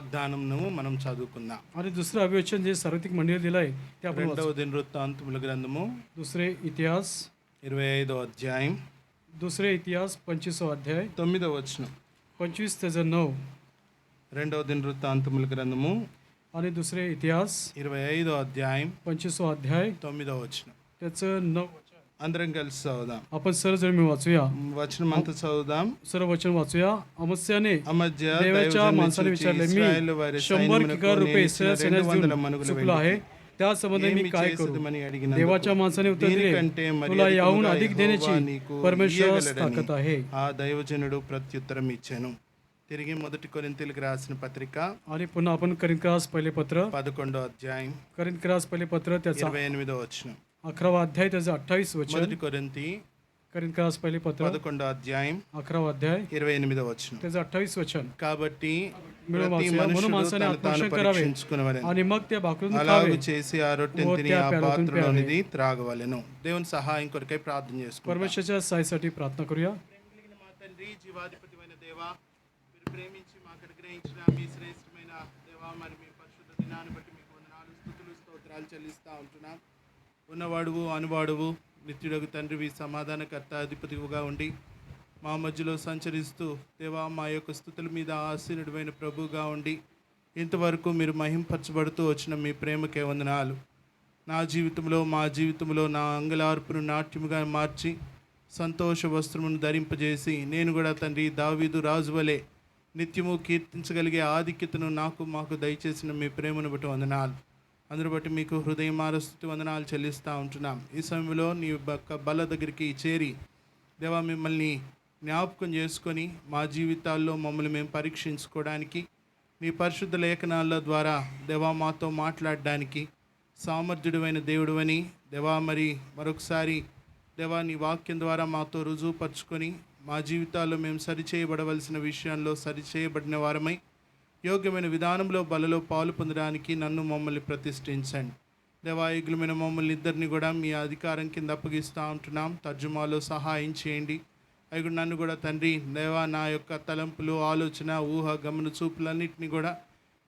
వాగ్దానంను మనం చదువుకుందాం. आणि दुसरं अभिवचन जे सार्वत्रिक मंडळी दिलं आहे ते आपण రెండవ वाचू. దినవృత్తాంతముల గ్రంథము दुसरे इतिहास 25వ అధ్యాయం दुसरे इतिहास 25 अध्याय 9వ వచనం. 25 त्याचं 9 రెండవ దినవృత్తాంతముల గ్రంథము आणि दुसरे इतिहास 25వ అధ్యాయం 25 अध्याय 9వ వచనం. त्याचं 9 అందరం కలిసి చదువుదాం. आपण सर्वजण मी वाचूया. వచనం అంతా చదువుదాం. सर्व वचन वाचूया. अमस्याने అమధ్య देवाच्या माणसाने विचारले, मी 100 किकार रुपये इस्रायल सेनेस देऊन चुकलो आहे, त्या संबंधी मी काय करू? देवाच्या माणसाने उत्तर दिले, तुला याहून अधिक देण्याची परमेश्वरास ताकद आहे. ఆ దైవజనుడు ప్రత్యుత్తరం ఇచ్చాను. తిరిగి మొదటి కొరింథీయులకు రాసిన పత్రిక आणि पुन्हा आपण करिंथरास पहिले पत्र 11వ అధ్యాయం करिंथरास पहिले पत्र त्याचा 28వ వచనం. 11वा अध्याय त्याचं 28 वचन. మొదటి కొరింథీ करिंथरास पहिले पत्र 11వ అధ్యాయం 11वा अध्याय 28వ వచనం. त्याचं 28 वचन. కాబట్టి मिळून ప్రతి वाचूया. म्हणून మనుషుడు माणसाने తనను తాను आत्मरक्षण करावे పరీక్షించుకునవలెను. आणि मग त्या भाकरून అలాగు खावे చేసి ఆ రొట్టెను व తిని त्या ఆ प्याल्यातून పాత్రలోనిది త్రాగవలెను. దేవుని సహాయం కొరకై ప్రార్థన చేసుకుందాం. परमेश्वराच्या सायसाठी प्रार्थना करूया. కలిగిన మా తండ్రి, జీవాధిపతివైన దేవా, మీరు ప్రేమించి మాకు అనుగ్రహించిన మీ శ్రేష్టమైన దేవా, మరి మీ పరిశుద్ధ దినాన్ని బట్టి మీకు వందనాలు, స్తుతులు, స్తోత్రాలు చెల్లిస్తూ ఉంటున్నాం. ఉన్నవాడువు, అనువాడువు, నిత్యుడగు తండ్రివి, సమాధానకర్త, అధిపతిగా ఉండి మా మధ్యలో సంచరిస్తూ దేవా, మా యొక్క స్తుతుల మీద ఆసీనుడైన ప్రభువుగా ఉండి ఇంతవరకు మీరు మహింపరచబడుతూ వచ్చిన మీ ప్రేమకే వందనాలు. నా జీవితంలో, మా జీవితంలో నా అంగలార్పును నాట్యముగా మార్చి సంతోష వస్త్రమును ధరింపజేసి నేను కూడా తండ్రి దావీదు రాజు వలె నిత్యము కీర్తించగలిగే ఆధిక్యతను మాకు దయచేసిన మీ ప్రేమను బట్టి వందనాలు. అందును బట్టి మీకు హృదయమార స్తుతి వందనాలు చెల్లిస్తూ ఉంటున్నాం. ఈ సమయంలో నీ బల దగ్గరికి చేరి దేవా, మిమ్మల్ని జ్ఞాపకం చేసుకొని మా జీవితాల్లో మమ్మల్ని మేము పరీక్షించుకోవడానికి నీ పరిశుద్ధ లేఖనాల ద్వారా దేవా మాతో మాట్లాడడానికి సామర్థ్యుడైన దేవుడువని దేవా, మరి మరొకసారి దేవా నీ వాక్యం ద్వారా మాతో రుజువుపరుచుకొని మా జీవితాల్లో మేము సరిచేయబడవలసిన విషయాల్లో సరిచేయబడిన వారమై యోగ్యమైన విధానంలో బలలో పాలు పొందడానికి నన్ను మమ్మల్ని ప్రతిష్ఠించండి. దేవాయుగులమైన మమ్మల్ని ఇద్దరిని కూడా మీ అధికారం కింద అప్పగిస్తూ ఉంటున్నాం. తర్జుమాలో సహాయం చేయండి. అవి నన్ను కూడా తండ్రి దేవా, నా యొక్క తలంపులు, ఆలోచన, ఊహ, గమన చూపులన్నింటినీ కూడా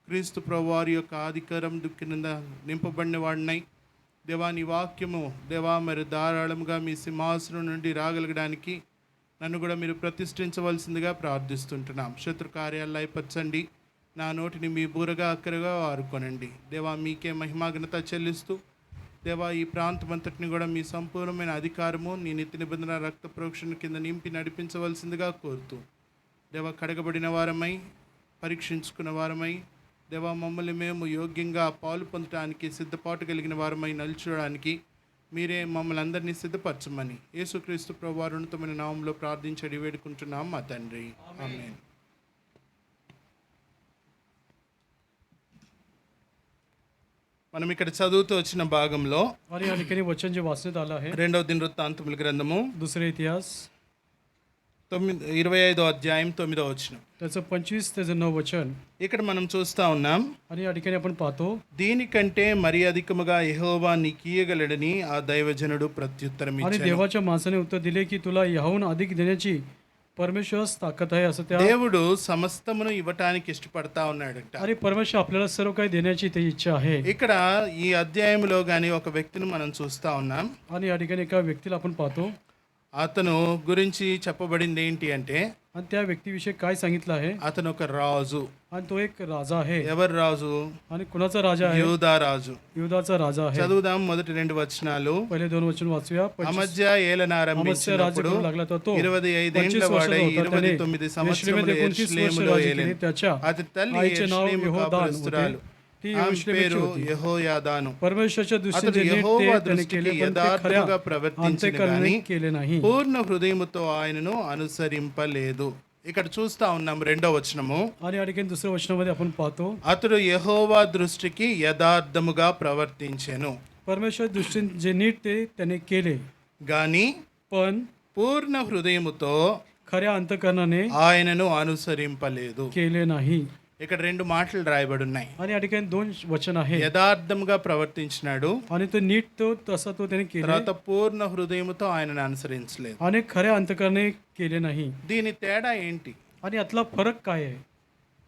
క్రీస్తు ప్రభువారి యొక్క అధికారం కింద నింపబడిన వాడినై దేవా నీ వాక్యము దేవా మరి ధారాళముగా మీ సింహాసనం నుండి రాగలగడానికి నన్ను కూడా మీరు ప్రతిష్ఠించవలసిందిగా ప్రార్థిస్తుంటున్నాం. శత్రు కార్యాలు లయపరచండి. నా నోటిని మీ బూరగా అక్కరగా వారుకొనండి. దేవా మీకే మహిమాఘనత చెల్లిస్తూ దేవా ఈ ప్రాంతమంతటిని కూడా మీ సంపూర్ణమైన అధికారము నీ నిత్య నిబంధన రక్త ప్రోక్షణ కింద నింపి నడిపించవలసిందిగా కోరుతూ దేవా కడగబడిన వారమై, పరీక్షించుకున్న వారమై దేవా మమ్మల్ని మేము యోగ్యంగా పాలు పొందడానికి సిద్ధపాటు కలిగిన వారమై నలుచడానికి మీరే మమ్మల్ని అందరినీ సిద్ధపరచమని యేసుక్రీస్తు ప్రభువారి ఉన్నతమైన నామంలో ప్రార్థించడి వేడుకుంటున్నాం మా తండ్రి. ఆమేన్. మనం ఇక్కడ చదువుతూ వచ్చిన భాగంలో आणि या ठिकाणी वचन जे वाचण्यात आलं आहे రెండవ దినవృత్తాంతముల గ్రంథము दुसरे इतिहास 25వ అధ్యాయం 9వ వచనం. त्याचं 25 त्याचं 9 वचन. ఇక్కడ మనం చూస్తా ఉన్నాం, आणि या ठिकाणी आपण पाहतो, దీనికంటే మరి అధికముగా యెహోవా నీకియగలడని ఆ దైవజనుడు ప్రత్యుత్తరం आणि ఇచ్చాడు. देवाच्या माणसाने उत्तर दिले की तुला याहून अधिक देण्याची परमेश्वरास ताकद आहे असं त्या. దేవుడు సమస్తమును ఇవ్వటానికి ఇష్టపడతా ఉన్నాడంట. आणि परमेश्वर आपल्याला सर्व काही देण्याची ते इच्छा आहे. ఇక్కడ ఈ అధ్యాయంలో గాని ఒక వ్యక్తిని మనం చూస్తా ఉన్నాం. आणि या ठिकाणी एका व्यक्तीला आपण पाहतो, అతను గురించి చెప్పబడింది ఏంటి అంటే आणि त्या व्यक्तीविषयी काय सांगितलं आहे, అతను ఒక రాజు. आणि तो एक राजा आहे. ఎవరు రాజు? आणि कुणाचा राजा आहे? యూదా రాజు. युधाचा राजा आहे. చదువుదాం మొదటి 2 వచనాలు. पहिले 2 वचन वाचूया. అమధ్య ఏలన अमस्या राज्य ఆరంభించినప్పుడు करू लागला तर तो 25 25 ఏండ్ల వాడై वर्षाचा होता. 29 సంవత్సరములు 29 యెరూషలేములో वर्ष ఏలెను. राज्य केले. त्याच्या అతని తల్లి आईचे नाव యెరూషలేము यहोदान కాపురస్తురాలు. होते. ती ఆమె यरूशलेमची పేరు होती. యెహోయాదాను. परमेश्वराच्या दृष्टीने అతడు जे नीट యెహోవా ते त्याने దృష్టికి केले, पण ते యథార్థముగా खऱ्या ప్రవర్తించిన अंतःकरणाने గాని केले नाही. పూర్ణ హృదయముతో ఆయనను అనుసరింపలేదు. ఇక్కడ చూస్తా ఉన్నాం 2వ వచనము. आणि या ठिकाणी दुसऱ्या वचनामध्ये आपण पाहतो, అతడు యెహోవా దృష్టికి యథార్థముగా ప్రవర్తించెను परमेश्वर दृष्टीने जे नीट ते त्याने केले, గాని पण పూర్ణ హృదయముతో खऱ्या अंतःकरणाने ఆయనను అనుసరింపలేదు. केले नाही. ఇక్కడ 2 మాటలు రాయబడి ఉన్నాయి. आणि या ठिकाणी 2 वचन आहे. యథార్థముగా ప్రవర్తించినాడు, आणि तो नीट तो तसा तो त्याने केले, తర్వాత పూర్ణ హృదయముతో ఆయనను అనుసరించలేదు. आणि खऱ्या अंतःकरणाने केले नाही. దీని తేడా ఏంటి? आणि यातला फरक काय आहे?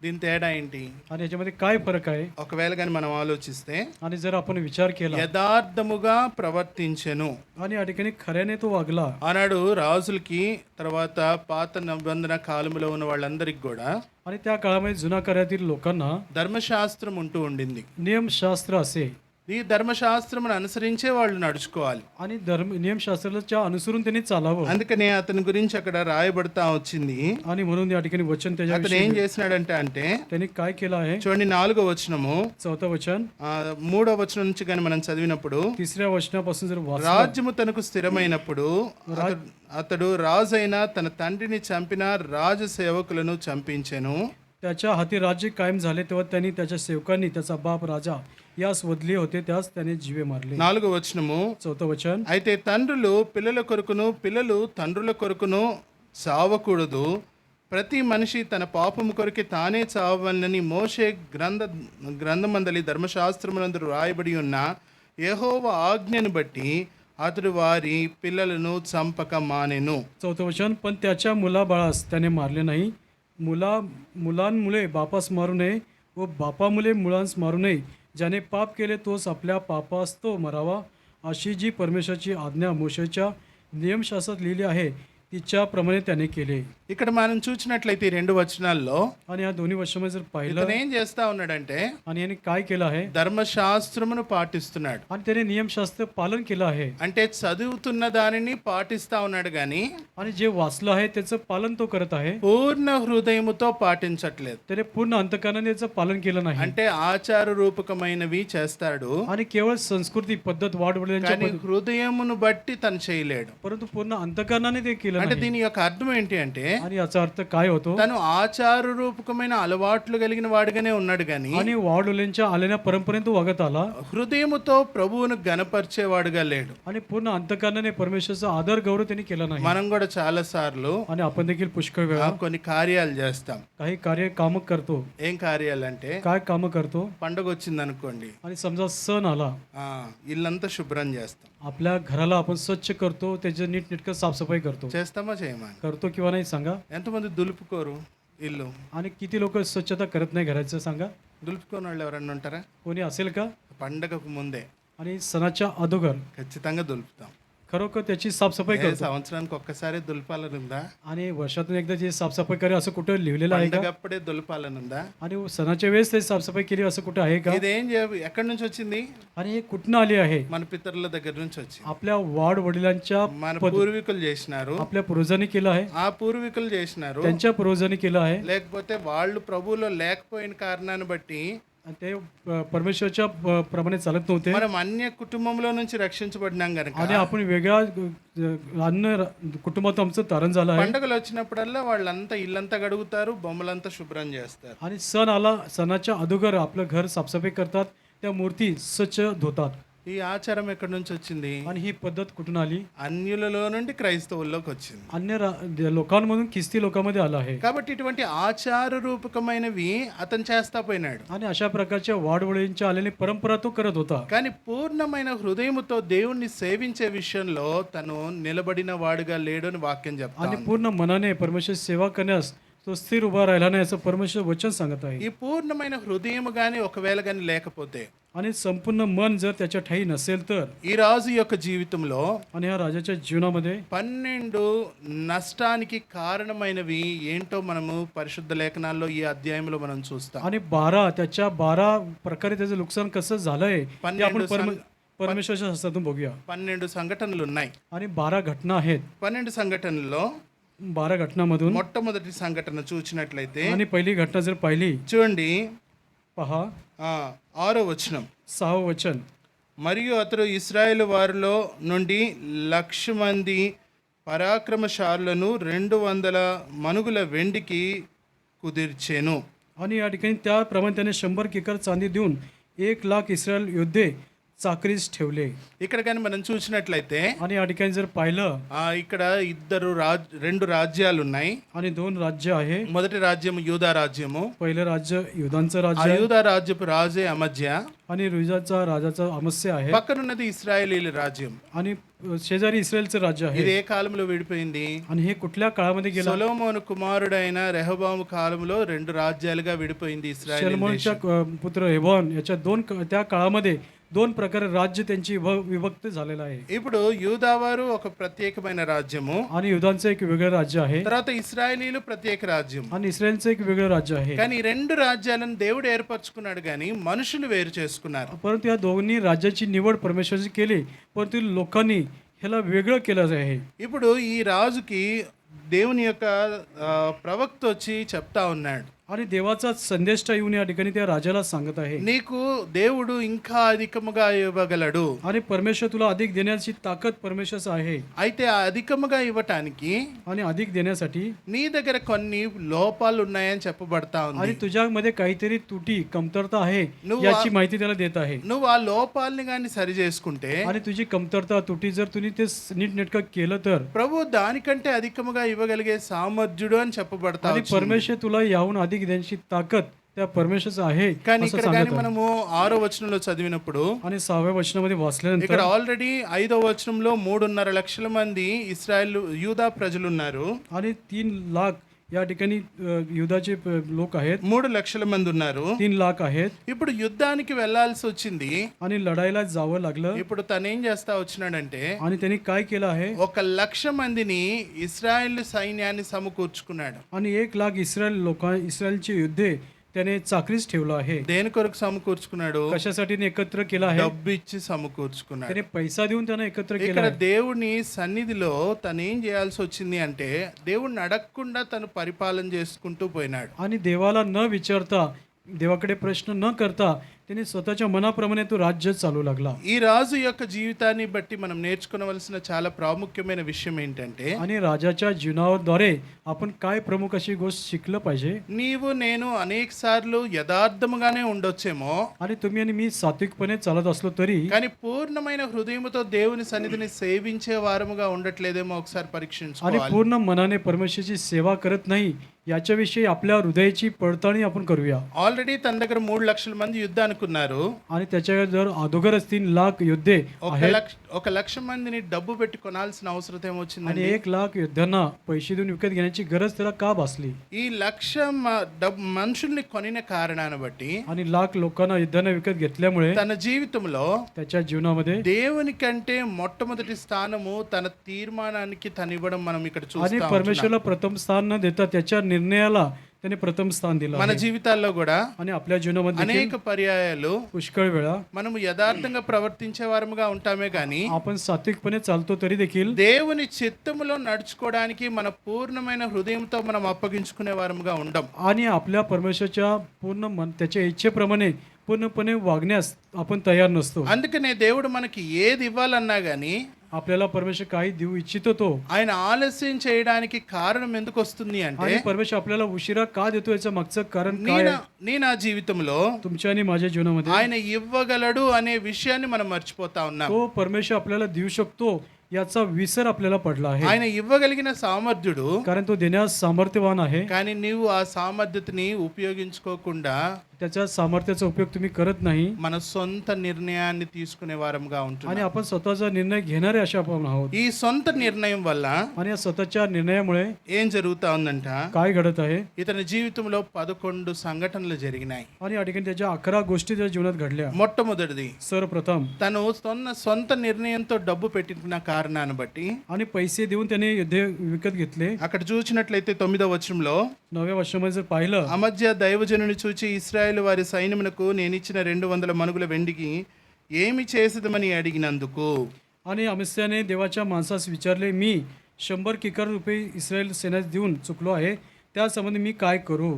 దీని తేడా ఏంటి? आणि याच्यामध्ये काय फरक आहे? ఒకవేళ కానీ మనం ఆలోచిస్తే आणि जर आपण विचार केला యథార్థముగా ప్రవర్తించెను आणि या ठिकाणी खऱ्याने तो वागला ఆనాడు రాజులకి, తర్వాత పాత నిబంధన కాలంలో ఉన్న వాళ్ళందరికి కూడా आणि त्या काळामध्ये जुना कार्यातील लोकांना ధర్మశాస్త్రం ఉంటూ ఉండింది. नियमशास्त्र असे ఈ ధర్మశాస్త్రమును అనుసరించే వాళ్ళు నడుచుకోవాలి. आणि नियमशास्त्राच्या अनुसरून त्यांनी चालावं అందుకనే అతని గురించి అక్కడ రాయబడతా వచ్చింది. आणि म्हणून या ठिकाणी वचन అతను त्याच्या ఏం చేసినాడంటే त्यांनी काय केलं आहे? చూడండి 4వ వచనము, 4th वचन 3వ వచనం నుంచి కానీ మనం చదివినప్పుడు 3ऱ्या वचनापासून जर वाचलं రాజ్యము తనకు స్థిరమైనప్పుడు అతడు రాజైన తన తండ్రిని చంపిన రాజ సేవకులను చంపించెను. त्याच्या हाती राज्य कायम झाले तेव्हा त्यांनी त्याच्या सेवकांनी त्याचा बाप राजा यास वदले होते, त्यास त्याने जीवे मारले. 4వ వచనము, 4th वचन అయితే తండ్రులు పిల్లల కొరకును పిల్లలు తండ్రుల కొరకును చావకూడదు, ప్రతి మనిషి తన పాపము కొరకే తానే చావనని మోషే గ్రంథమందలి ధర్మశాస్త్రమునందు రాయబడి ఉన్న యెహోవా ఆజ్ఞను బట్టి అతడు వారి పిల్లలను చంపక మానెను. 4th वचन पण त्याच्या मुलाबाळास त्याने मारले नाही. मुलांमुळे बापास मारू नये व बापामुळे मुलांस मारू नये. ज्याने पाप केले तोच आपल्या पापास तो मरावा, अशी जी परमेश्वराची आज्ञा मोशेच्या नियमशास्त्रात लिहिली आहे तिच्याप्रमाणे त्याने केले. ఇక్కడ మనం చూసినట్లయితే ఈ 2 వచనాల్లో आणि या दोन्ही वर्षामध्ये जर पाहिलं ఇతను ఏం చేస్తా ఉన్నాడంటే आणि याने काय केलं आहे? ధర్మశాస్త్రమును పాటిస్తున్నాడు. आणि त्याने नियमशास्त्र पालन केलं आहे అంటే చదువుతున్న దానిని పాటిస్తా ఉన్నాడు గాని आणि जे वाचलं आहे त्याचं पालन तो करत आहे. పూర్ణ హృదయముతో పాటించట్లేదు. त्याने पूर्ण अंतकरणाने त्याचं पालन केलं नाही అంటే ఆచార రూపకమైనవి చేస్తాడు आणि केवळ संस्कृती पद्धत वाढवण्याच्या కానీ హృదయమును బట్టి తను చేయలేడు. परंतु पूर्ण अंतकरणाने ते केलं అంటే नाही. దీని యొక్క అర్థం ఏంటి అంటే आणि याचा अर्थ काय होतो? తను ఆచార రూపకమైన అలవాట్లు కలిగిన వాడుగానే ఉన్నాడు గాని आणि वाढवल्याच्या आलेल्या परंपरेत तो वागत आला హృదయముతో ప్రభువును గణపరిచేవాడుగా లేడు. आणि पूर्ण अंतकरणाने परमेश्वराचा आदर गौरव त्यांनी केला नाही. మనం కూడా చాలా సార్లు आणि आपण देखील पुष्कळ वेळा కొన్ని కార్యాలు చేస్తాం. काही कार्य काम करतो. ఏం కార్యాలు అంటే काय काम करतो? పండుగ వచ్చింది అనుకోండి, आणि समजा सण आला, ఇల్లంతా శుభ్రం చేస్తాం. आपल्या घराला आपण स्वच्छ करतो, त्याचे नीटनेटकं साफसफाई करतो. చేస్తామా చేయమా? करतो किंवा नाही सांगा? ఎంతమంది దులుపుకోరు ఇల్లు? आणि किती लोक स्वच्छता करत नाही घराचं सांगा? దులుపుకోని వాళ్ళు ఎవరన్నా ఉంటారా? कोणी असेल का? పండగకు ముందే आणि सणाच्या अगोदर ఖచ్చితంగా దులుపుతాం. खरोखर त्याची साफसफाई करतो. సంవత్సరానికి ఒక్కసారి దులపాలని ఉందా? आणि वर्षातून एकदा जे साफसफाई करे असं कुठं लिहिलेलं आहे का? పండగప్పుడే దులపాలని ఉందా? आणि सणाच्या वेळेस ते साफसफाई केली असं कुठं आहे का? ఇదేం ఎక్కడి నుంచి వచ్చింది? आणि हे कुठनं आली आहे? మన పితరుల దగ్గర నుంచి వచ్చింది. आपल्या वाढ वडिलांच्या మన పూర్వీకులు చేసినారు, आपल्या पूर्वजांनी केलं आहे, ఆ పూర్వీకులు చేసినారు, त्यांच्या पूर्वजांनी केलं आहे. లేకపోతే వాళ్ళు ప్రభువులో లేకపోయిన కారణాన్ని బట్టి आणि ते परमेश्वरच्या प्रमाणे चालत नव्हते మనం అన్య కుటుంబంలో నుంచి రక్షించబడినాం గనక आणि आपण वेगळ्या अन्न कुटुंबात आमचं तारण झालं आहे. పండుగలు వచ్చినప్పుడల్లా వాళ్ళంతా ఇల్లంతా గడుగుతారు, బొమ్మలంతా శుభ్రం చేస్తారు. आणि सण आला, सणाच्या अगोदर आपलं घर साफसफाई करतात, त्या मूर्ती स्वच्छ धुतात. ఈ ఆచారం ఎక్కడి నుంచి వచ్చింది? आणि ही पद्धत कुठून आली? అన్యులలో నుండి క్రైస్తవుల్లోకి వచ్చింది. अन्य लोकांमधून ख्रिस्ती लोकांमध्ये आलं आहे. కాబట్టి ఇటువంటి ఆచార రూపకమైనవి అతను చేస్తా పోయినాడు. आणि अशा प्रकारच्या वाढवळींच्या आलेली परंपरा तो करत होता. కానీ పూర్ణమైన హృదయముతో దేవుణ్ణి సేవించే విషయంలో తను నిలబడిన వాడుగా లేడని వాక్యం చెప్తాను. आणि पूर्ण मनाने परमेश्वर सेवा करण्यास तो स्थिर उभा राहिला नाही असं परमेश्वर वचन सांगत आहे. ఈ పూర్ణమైన హృదయం గాని ఒకవేళ గాని లేకపోతే, आणि संपूर्ण मन जर त्याच्या ठाई नसेल तर, ఈ రాజు యొక్క జీవితంలో आणि ह्या राजाच्या जीवनामध्ये 12 నష్టానికి కారణమైనవి ఏంటో మనము పరిశుద్ధ లేఖనాల్లో ఈ అధ్యాయంలో మనం చూస్తాం. आणि 12 प्रकारे त्याचं नुकसान कसं झालंय ते आपण परमेश्वराच्या हस्तातून बघूया. 12 సంఘటనలు ఉన్నాయి. आणि 12 घटना आहेत. 12 సంఘటనల్లో 12 घटनामधून మొట్టమొదటి సంఘటన చూసినట్లయితే, आणि पहिली घटना जर पाहिली, చూడండి पहा 6వ వచనం, 6వ वचन, మరియు అతడు ఇశ్రాయేలు వారిలో నుండి 1,00,000 మంది పరాక్రమశాలులను 200 మనుగుల వెండికి కుదిర్చెను. आणि या ठिकाणी त्याप्रमाणे त्याने 100 किकर चांदी देऊन 1,00,000 इस्रायल योद्धे चाकरीस ठेवले. ఇక్కడ కానీ మనం చూసినట్లయితే आणि या ठिकाणी जर पाहिलं ఇక్కడ రెండు రాజ్యాలు ఉన్నాయి. आणि 2 राज्य आहे. మొదటి రాజ్యం యూదా రాజ్యము. पहिलं राज्य युधांचं ఆ राज्य आहे యూదా రాజ్యపు రాజే అమజ్య, आणि रुजाचा राजाचा अमस्या आहे పక్కనున్నది ఇశ్రాయేలీల రాజ్యం. आणि शेजारी इस्रायलचं राज्य ఇది आहे. ఏ కాలంలో విడిపోయింది? आणि हे कुठल्या काळामध्ये गेलं? సొలొమోను కుమారుడైన రెహబాము కాలంలో రెండు రాజ్యాలుగా విడిపోయింది ఇశ్రాయేల్ सलमोनच्या पुत्र हेबोन याच्या त्या काळामध्ये 2 प्रकारे राज्य त्यांची विभक्त झालेलं आहे. ఇప్పుడు యూదా వారు ఒక ప్రత్యేకమైన రాజ్యము, आणि युधांचं एक वेगळं राज्य आहे తర్వాత ఇశ్రాయేలీలు ప్రత్యేక రాజ్యం. आणि इस्रायलचं एक वेगळं राज्य आहे. కానీ ఈ రెండు రాజ్యాలను దేవుడు ఏర్పరచుకున్నాడు, కానీ మనుషులు వేరు చేసుకున్నారు. परंतु या दोन्ही राज्याची निवड परमेश्वराची केली, परंतु लोकांनी ह्याला वेगळं केलं आहे. ఇప్పుడు ఈ రాజుకి దేవుని యొక్క ప్రవక్త వచ్చి చెప్తా ఉన్నాడు, आणि देवाचा संदेश येऊन या ठिकाणी त्या राजाला सांगत आहे, నీకు దేవుడు ఇంకా అధికముగా ఇవ్వగలడు. आणि परमेश्वर तुला अधिक देण्याची ताकद परमेश्वरच आहे. అయితే ఆ అధికముగా ఇవ్వటానికి आणि अधिक देण्यासाठी నీ దగ్గర కొన్ని లోపాలు ఉన్నాయని చెప్పబడతా ఉంది. आणि तुझ्यामध्ये काहीतरी तुटी कमतरता आहे నువ్వు याची माहिती त्याला देत आहे. నువ్వు ఆ లోపాలని కానీ సరి చేసుకుంటే आणि तुझी कमतरता तुटी जर तुम्ही ते नीटनेटकं केलं तर ప్రభు దానికంటే అధికముగా ఇవ్వగలిగే సామర్థ్యుడు అని చెప్పబడతా आणि ఉంది. परमेश्वर तुला याहून अधिक देण्याची ताकद त्या परमेश्वरचं आहे కానీ असं ఇక్కడ सांगत కానీ आहे. మనము 6వ వచనంలో చదివినప్పుడు आणि 6व्या वचनामध्ये वाचल्यानंतर ఇక్కడ ఆల్రెడీ 5వ వచనంలో 3.5 లక్షల మంది ఇశ్రాయేల్ యూదా ప్రజలు ఉన్నారు. आणि 3 लाख या ठिकाणी युधाचे लोक आहेत. 3 లక్షల మంది ఉన్నారు. 3 लाख आहेत. ఇప్పుడు యుద్ధానికి వెళ్లాల్సి వచ్చింది. आणि लढायला जावं लागलं. ఇప్పుడు తను ఏం చేస్తా వచ్చినాడంటే आणि त्यांनी काय केलं आहे, 1,00,000 మందిని ఇశ్రాయేల్ సైన్యాన్ని సమకూర్చుకున్నాడు. आणि 1 लाख इस्रायलचे युद्धे त्याने चाकरीस ठेवलं आहे. దేని కొరకు సమకూర్చుకున్నాడు? कशासाठी एकत्र केलं आहे? డబ్బు ఇచ్చి సమకూర్చుకున్నాడు. त्याने पैसा देऊन त्यानं एकत्र केलं ఇక్కడ आहे. దేవుని సన్నిధిలో తను ఏం చేయాల్సి వచ్చింది అంటే దేవుడిని అడగకుండా తను పరిపాలన చేసుకుంటూ పోయినాడు. आणि देवाला न विचारता, देवाकडे प्रश्न न करता त्याने स्वतःच्या मनाप्रमाणे तो राज्य चालू लागला. ఈ రాజు యొక్క జీవితాన్ని బట్టి మనం నేర్చుకోవలసిన చాలా ప్రాముఖ్యమైన విషయం ఏంటంటే, आणि राजाच्या जीवनाद्वारे आपण काय प्रमुख अशी गोष्ट शिकलं पाहिजे. నీవు నేను అనేక సార్లు యథార్థముగానే ఉండొచ్చేమో, आणि तुम्ही आणि मी सात्विकपणे चालत असलो तरी కానీ పూర్ణమైన హృదయముతో దేవుని సన్నిధిని సేవించే వారముగా ఉండట్లేదేమో ఒకసారి आणि పరీక్షించుకోవాలి. पूर्ण मनाने परमेश्वराची सेवा करत नाही याच्याविषयी आपल्या हृदयाची पडताळणी आपण करूया. ఆల్రెడీ తన దగ్గర 3 లక్షల మంది యుద్ధానికి ఉన్నారు. आणि त्याच्या जर अगोदरच 3 लाख योद्धे आहेत 1,00,000 మందిని డబ్బు పెట్టి కొనాల్సిన అవసరం आणि ఏమొచ్చిందండి? 1 लाख योद्ध्यांना पैसे देऊन विकत घेण्याची गरज त्याला का भासली? ఈ 1,00,000 మనుషుల్ని కొనిన కారణాన్ని బట్టి आणि लाख लोकांना युद्धांना विकत घेतल्यामुळे తన జీవితంలో त्याच्या जीवनामध्ये దేవుని కంటే మొట్టమొదటి స్థానము తన తీర్మానానికి తను ఇవ్వడం మనం ఇక్కడ आणि చూస్తాం. परमेश्वराला प्रथम स्थान न देता त्याच्या निर्णयाला त्याने प्रथम स्थान दिलं మన आहे. జీవితాల్లో కూడా आणि आपल्या जीवनामध्ये అనేక పర్యాయాలు पुष्कळ वेळा మనము యథార్థంగా ప్రవర్తించే వారముగా ఉంటామే కానీ आपण सात्विकपणे चालतो तरी देखील దేవుని చిత్తములో నడుచుకోవడానికి మన పూర్ణమైన హృదయంతో మనం అప్పగించుకునే వారముగా ఉండం. आणि आपल्या परमेश्वराच्या पूर्ण त्याच्या इच्छेप्रमाणे पूर्णपणे वागण्यास आपण तयार नसतो. అందుకనే దేవుడు మనకి ఏది ఇవ్వాలన్నా గానీ आपल्याला परमेश्वर काही देऊ इच्छितो तो, ఆయన ఆలస్యం చేయడానికి కారణం ఎందుకు వస్తుంది అంటే, आणि परमेश्वर आपल्याला उशिरा का देतो याचं मागचं कारण काय आहे? నీ నా జీవితంలో तुमच्या आणि माझ्या जीवनामध्ये ఆయన ఇవ్వగలడు అనే విషయాన్ని మనం మర్చిపోతా ఉన్నాం. तो परमेश्वर आपल्याला देऊ शकतो याचा विसर आपल्याला पडला आहे. ఆయన ఇవ్వగలిగిన సామర్థ్యుడు, कारण तो देण्यास सामर्थ्यवान आहे. కానీ నీవు ఆ సామర్థ్యతని ఉపయోగించుకోకుండా त्याच्या सामर्थ्याचा उपयोग तुम्ही करत नाही మన సొంత నిర్ణయాన్ని తీసుకునే వారంగా आणि ఉంటున్నాం. आपण स्वतःचा निर्णय घेणारे अशा आपण आहोत. ఈ సొంత నిర్ణయం వల్ల आणि या स्वतःच्या निर्णयामुळे ఏం జరుగుతా ఉందంట, काय घडत आहे, ఇతని జీవితంలో 11 సంఘటనలు జరిగినాయి. आणि या ठिकाणी त्याच्या 11 गोष्टी त्याच्या जीवनात घडल्या. మొట్టమొదటిది, सर्वप्रथम తను సొంత నిర్ణయంతో డబ్బు పెట్టిన కారణాన్ని బట్టి आणि पैसे देऊन त्याने युद्ध विकत घेतले. అక్కడ చూసినట్లయితే 9వ వచనంలో 9व्या वर्षामध्ये जर पाहिलं, అమజ్య దైవజనుని చూచి ఇశ్రాయేలు వారి సైన్యమునకు నేనిచ్చిన 200 మనుగుల వెండికి ఏమి చేసేదమని అడిగినందుకు, आणि अमस्याने देवाच्या माणसास विचारले, मी 100 किकर रुपये इस्रायल सेनेस देऊन चुकलो आहे, त्या संबंधी मी काय करू?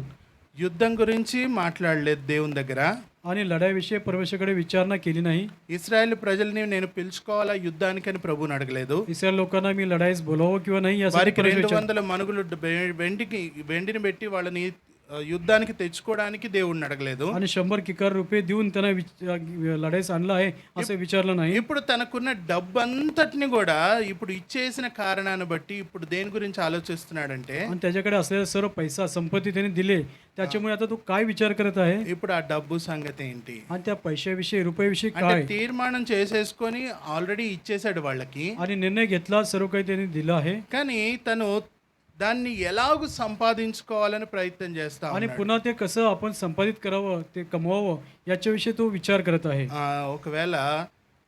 యుద్ధం గురించి మాట్లాడలేదు దేవుని దగ్గర. आणि लढाईविषयी परमेश्वराकडे विचारणा केली नाही. ఇశ్రాయేల్ ప్రజల్ని నేను పిలుచుకోవాలా యుద్ధానికని ప్రభుని అడగలేదు. इस्रायल लोकांना मी लढाईस बोलावं किंवा नाही यासाठी వారికి परमेश्वर 200 మనుగులు వెండిని పెట్టి వాళ్ళని యుద్ధానికి తెచ్చుకోవడానికి దేవుడిని అడగలేదు. आणि 100 किकार रुपये देऊन त्यांना लढाईस आणलं आहे असं विचारलं नाही. ఇప్పుడు తనకున్న డబ్బంతటిని కూడా ఇప్పుడు ఇచ్చేసిన కారణాన్ని బట్టి ఇప్పుడు దేని గురించి ఆలోచిస్తున్నాడంటే आणि त्याच्याकडे असलेला सर्व पैसा संपत्ती त्याने दिले, त्याच्यामुळे आता तो काय विचार करत आहे ఇప్పుడు ఆ డబ్బు సంగతి ఏంటి आणि त्या पैशाविषयी रुपयाविषयी అంటే काय తీర్మానం చేసేసుకొని ఆల్రెడీ ఇచ్చేసాడు వాళ్ళకి. आणि निर्णय घेतला, सर्व काही त्यांनी दिलं आहे. కానీ తను దాన్ని ఎలాగూ సంపాదించుకోవాలని ప్రయత్నం చేస్తా आणि ఉన్నాడు. पुन्हा ते कसं आपण संपादित करावं, ते कमवावं याच्याविषयी तो विचार करत आहे. ఒకవేళ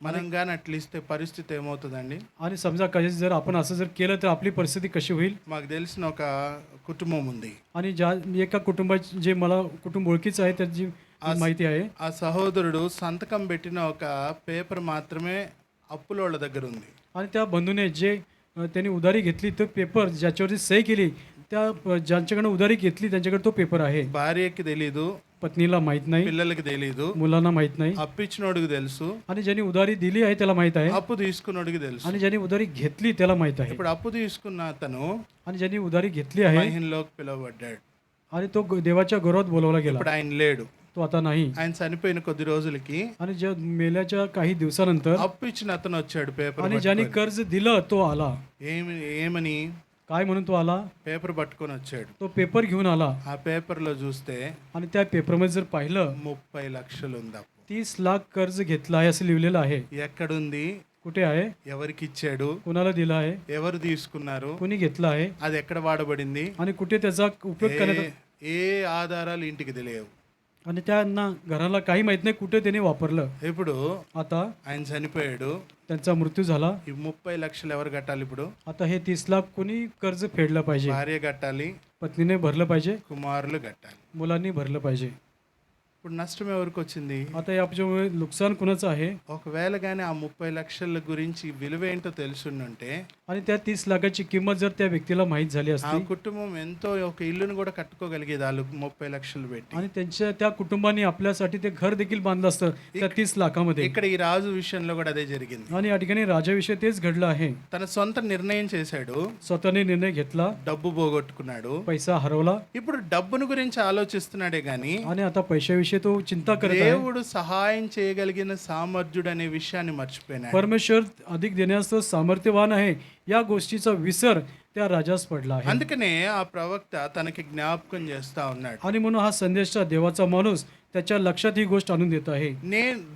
మనం కానీ అట్లా ఇస్తే పరిస్థితి ఏమవుతుందండి? आणि समजा कधी जर आपण असं जर केलं तर आपली परिस्थिती कशी होईल. మాకు తెలిసిన ఒక కుటుంబం ఉంది. आणि ज्या एका कुटुंबाची जे मला कुटुंब ओळखीचं आहे त्याची माहिती आहे. ఆ సహోదరుడు సంతకం పెట్టిన ఒక పేపర్ మాత్రమే అప్పులోళ్ళ దగ్గర ఉంది. आणि त्या बंधूने जे त्यांनी उधारी घेतली तो पेपर ज्याच्यावरती सही केली, त्या ज्यांच्याकडे उधारी घेतली त्यांच्याकडे तो पेपर आहे. భార్యకి తెలీదు, पत्नीला माहित नाही, పిల్లలకి తెలీదు, मुलांना माहित नाही. అప్పిచ్చినోడికి తెలుసు, आणि ज्यांनी उधारी दिली आहे त्याला माहित आहे, అప్పు తీసుకున్నోడికి తెలుసు. आणि ज्यांनी उधारी घेतली त्याला माहित आहे. ఇప్పుడు అప్పు తీసుకున్న అతను आणि ज्यांनी उधारी घेतली आहे మహిన్లోకి పిలువబడ్డాడు. आणि तो देवाच्या गौरवात बोलवला गेला. ఇప్పుడు ఆయన లేడు. तो आता नाही. ఆయన చనిపోయిన కొద్ది రోజులకి आणि ज्या मेल्याच्या काही दिवसानंतर అప్పు ఇచ్చిన అతను వచ్చాడు పేపర్ आणि ज्यांनी कर्ज दिलं तो आला. ఏమని काय म्हणून तो आला? పేపర్ పట్టుకొని వచ్చాడు. तो पेपर घेऊन आला. ఆ పేపర్ లో చూస్తే आणि त्या पेपरमध्ये जर पाहिलं 30 లక్షలు ఉంది అప్పు. 30 लाख कर्ज घेतलं आहे असं लिहिलेलं आहे. ఎక్కడుంది? कुठे आहे? ఎవరికి ఇచ్చాడు? कोणाला दिलं आहे? ఎవరు తీసుకున్నారు? कोणी घेतलं आहे? అది ఎక్కడ వాడబడింది? आणि कुठे त्याचा उपयोग करण्यात ఏ ఆధారాలు ఇంటికి తెలియవు. आणि त्यांना घराला काही माहित नाही कुठे त्याने वापरलं. ఇప్పుడు आता ఆయన చనిపోయాడు. त्यांचा मृत्यू झाला. ఈ 30 లక్షలు ఎవరు కట్టాలి? ఇప్పుడు आता हे 30 लाख कोणी कर्ज फेडलं पाहिजे? భార్య కట్టాలి, पत्नीने भरलं पाहिजे, కుమారులు కట్టాలి. मुलांनी भरलं पाहिजे. ఇప్పుడు నష్టం ఎవరికి వచ్చింది? आता याच्यामुळे नुकसान कुणाचं आहे? ఒకవేళ కానీ ఆ 30 లక్షల గురించి విలువ ఏంటో తెలుసుంటే आणि त्या 30 लाखाची किंमत जर त्या व्यक्तीला माहीत झाली ఆ असती కుటుంబం ఎంతో ఒక ఇల్లును కూడా కట్టుకోగలిగేది వాళ్ళు 30 లక్షలు పెట్టి. आणि त्यांच्या त्या कुटुंबाने आपल्यासाठी ते घर देखील बांधलं असतं त्या 30 लाखामध्ये. ఇక్కడ ఈ రాజు విషయంలో కూడా అదే జరిగింది. आणि या ठिकाणी राजाविषयी तेच घडलं आहे. తన సొంత నిర్ణయం చేశాడు, स्वतःने निर्णय घेतला, డబ్బు పోగొట్టుకున్నాడు. पैसा हरवला ఇప్పుడు డబ్బును గురించి ఆలోచిస్తున్నాడే గాని आणि आता पैशाविषयी तो चिंता करत आहे. దేవుడు సహాయం చేయగలిగిన సామర్థ్యుడు అనే విషయాన్ని మర్చిపోయినాడు. परमेश्वर अधिक देण्यास तो सामर्थ्यवान आहे या गोष्टीचा विसर त्या राजास पडला आहे. అందుకనే ఆ ప్రవక్త తనకి జ్ఞాపకం చేస్తా ఉన్నాడు. आणि म्हणून हा संदेशचा देवाचा माणूस त्याच्या लक्षात ही गोष्ट आणून देत आहे.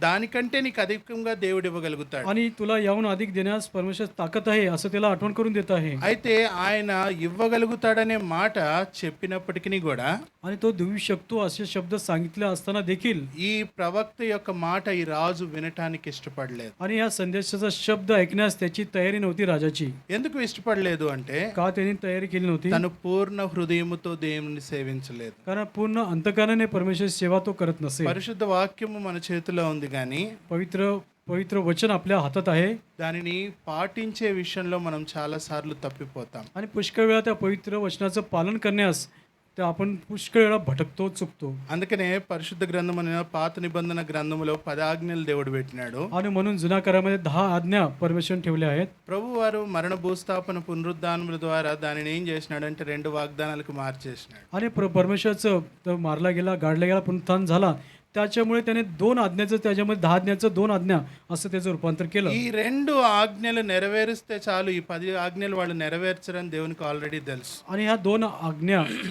దానికంటే నీకు అధికంగా దేవుడు ఇవ్వగలుగుతాడు. आणि तुला याहून अधिक देण्यास परमेश्वर ताकद आहे असं त्याला आठवण करून देत आहे. అయితే ఆయన ఇవ్వగలుగుతాడనే మాట చెప్పినప్పటికీ కూడా आणि तो देऊ शकतो असे शब्द सांगितले असताना देखील ఈ ప్రవక్త యొక్క మాట ఈ రాజు వినటానికి ఇష్టపడలేదు. आणि या संदेशाचा शब्द ऐकण्यास त्याची तयारी नव्हती राजाची. ఎందుకు ఇష్టపడలేదు అంటే का त्यांनी तयारी केली नव्हती? తను పూర్ణ హృదయముతో దేవుని సేవించలేదు. कारण पूर्ण अंतकरणाने परमेश्वर सेवा तो करत नसे. పరిశుద్ధ వాక్యము మన చేతిలో ఉంది కానీ पवित्र वचन आपल्या हातात आहे దానిని పాటించే విషయంలో మనం చాలా సార్లు తప్పిపోతాం. आणि पुष्कळ वेळा त्या पवित्र वचनाचं पालन करण्यास तर आपण पुष्कळ वेळा भटकतो, चुकतो. అందుకనే పరిశుద్ధ గ్రంథమైన పాత నిబంధన గ్రంథములో 10 ఆజ్ఞలు దేవుడు పెట్టినాడు. आणि म्हणून जुन्या करारामध्ये 10 आज्ञा परमेश्वर ठेवल्या आहेत. ప్రభు వారు మరణ భూస్థాపన పునరుద్ధానముల ద్వారా దానిని ఏం చేసినాడంటే 2 వాగ్దానాలకు మార్చేసినాడు. आणि परमेश्वराचं तर मारला गेला, गाडला गेला, पुनरुत्थान झाला. त्याच्यामुळे त्याने 2 आज्ञाचं त्याच्यामध्ये 10 आज्ञाचं 2 आज्ञा असं त्याचं रूपांतर केलं. ఈ 2 ఆజ్ఞలు నెరవేరిస్తే చాలు, ఈ 10 ఆజ్ఞలు వాళ్ళు నెరవేర్చరని దేవునికి ఆల్రెడీ తెలుసు. आणि ह्या 2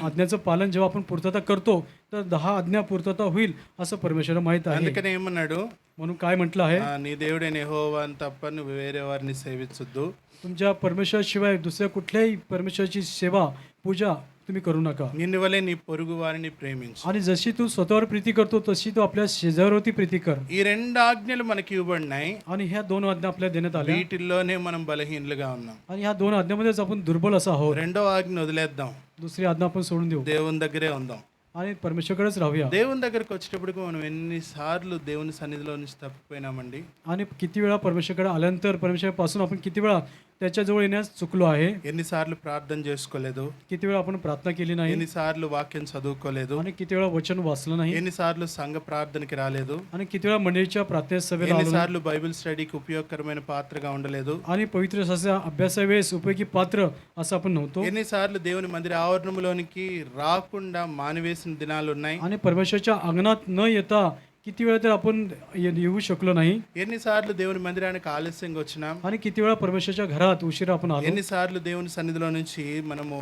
आज्ञाचं पालन जेव्हा आपण पूर्तता करतो तर 10 आज्ञा पूर्तता होईल असं परमेश्वराला माहित आहे. అందుకనే ఏమన్నాడు? म्हणून काय म्हटलं आहे? నీ దేవుడైన యెహోవాను తప్ప నువ్వు వేరే వారిని సేవించొద్దు. तुमच्या परमेश्वराशिवाय दुसऱ्या कुठल्याही परमेश्वराची सेवा पूजा तुम्ही करू नका. నిన్ను వలె నీ పొరుగు వారిని ప్రేమించు. आणि जशी तू स्वतःवर प्रीती करतो तशी तू आपल्या शेजाऱ्यावरती प्रीती कर. ఈ 2 ఆజ్ఞలు మనకి ఇవ్వబడినాయి. आणि ह्या 2 आज्ञा आपल्याला देण्यात आल्या. వీటిల్లోనే మనం బలహీనులుగా ఉన్నాం. आणि ह्या 2 आज्ञामध्येच आपण दुर्बल असा आहोत. రెండో ఆజ్ఞ వదిలేద్దాం, दुसरी आज्ञा आपण सोडून देऊ దేవుని దగ్గరే ఉందాం. आणि परमेश्वरकडेच राहूया. దేవుని దగ్గరికి వచ్చేటప్పటికి మనం ఎన్నిసార్లు దేవుని సన్నిధిలో నుంచి తప్పిపోయినామండి. आणि किती वेळा परमेश्वरकडे आल्यानंतर परमेश्वरापासून आपण किती वेळा त्याच्याजवळ येण्यास चुकलो आहे. ఎన్నిసార్లు ప్రార్థన చేసుకోలేదు, किती वेळा आपण प्रार्थना केली नाही ఎన్నిసార్లు వాక్యం చదువుకోలేదు, आणि किती वेळा वचन वाचलं नाही ఎన్నిసార్లు సంఘ ప్రార్థనకి రాలేదు, आणि किती वेळा मंडळीच्या प्रार्थना सभेला आलो नाही. ఎన్నిసార్లు బైబిల్ స్టడీకి ఉపయోగకరమైన పాత్రగా ఉండలేదు, आणि पवित्र शास्त्राच्या अभ्यासावेळेस उपयोगी पात्र असं आपण नव्हतो. ఎన్నిసార్లు దేవుని మందిర ఆవరణంలోనికి రాకుండా మానివేసిన దినాలు ఉన్నాయి, आणि परमेश्वरच्या अंगणात न येता किती वेळा तर आपण येऊ शकलो नाही ఎన్నిసార్లు దేవుని మందిరానికి ఆలస్యంగా వచ్చినాం, आणि किती वेळा परमेश्वरच्या घरात उशिरा आपण आलो ఎన్నిసార్లు దేవుని సన్నిధిలో నుంచి మనము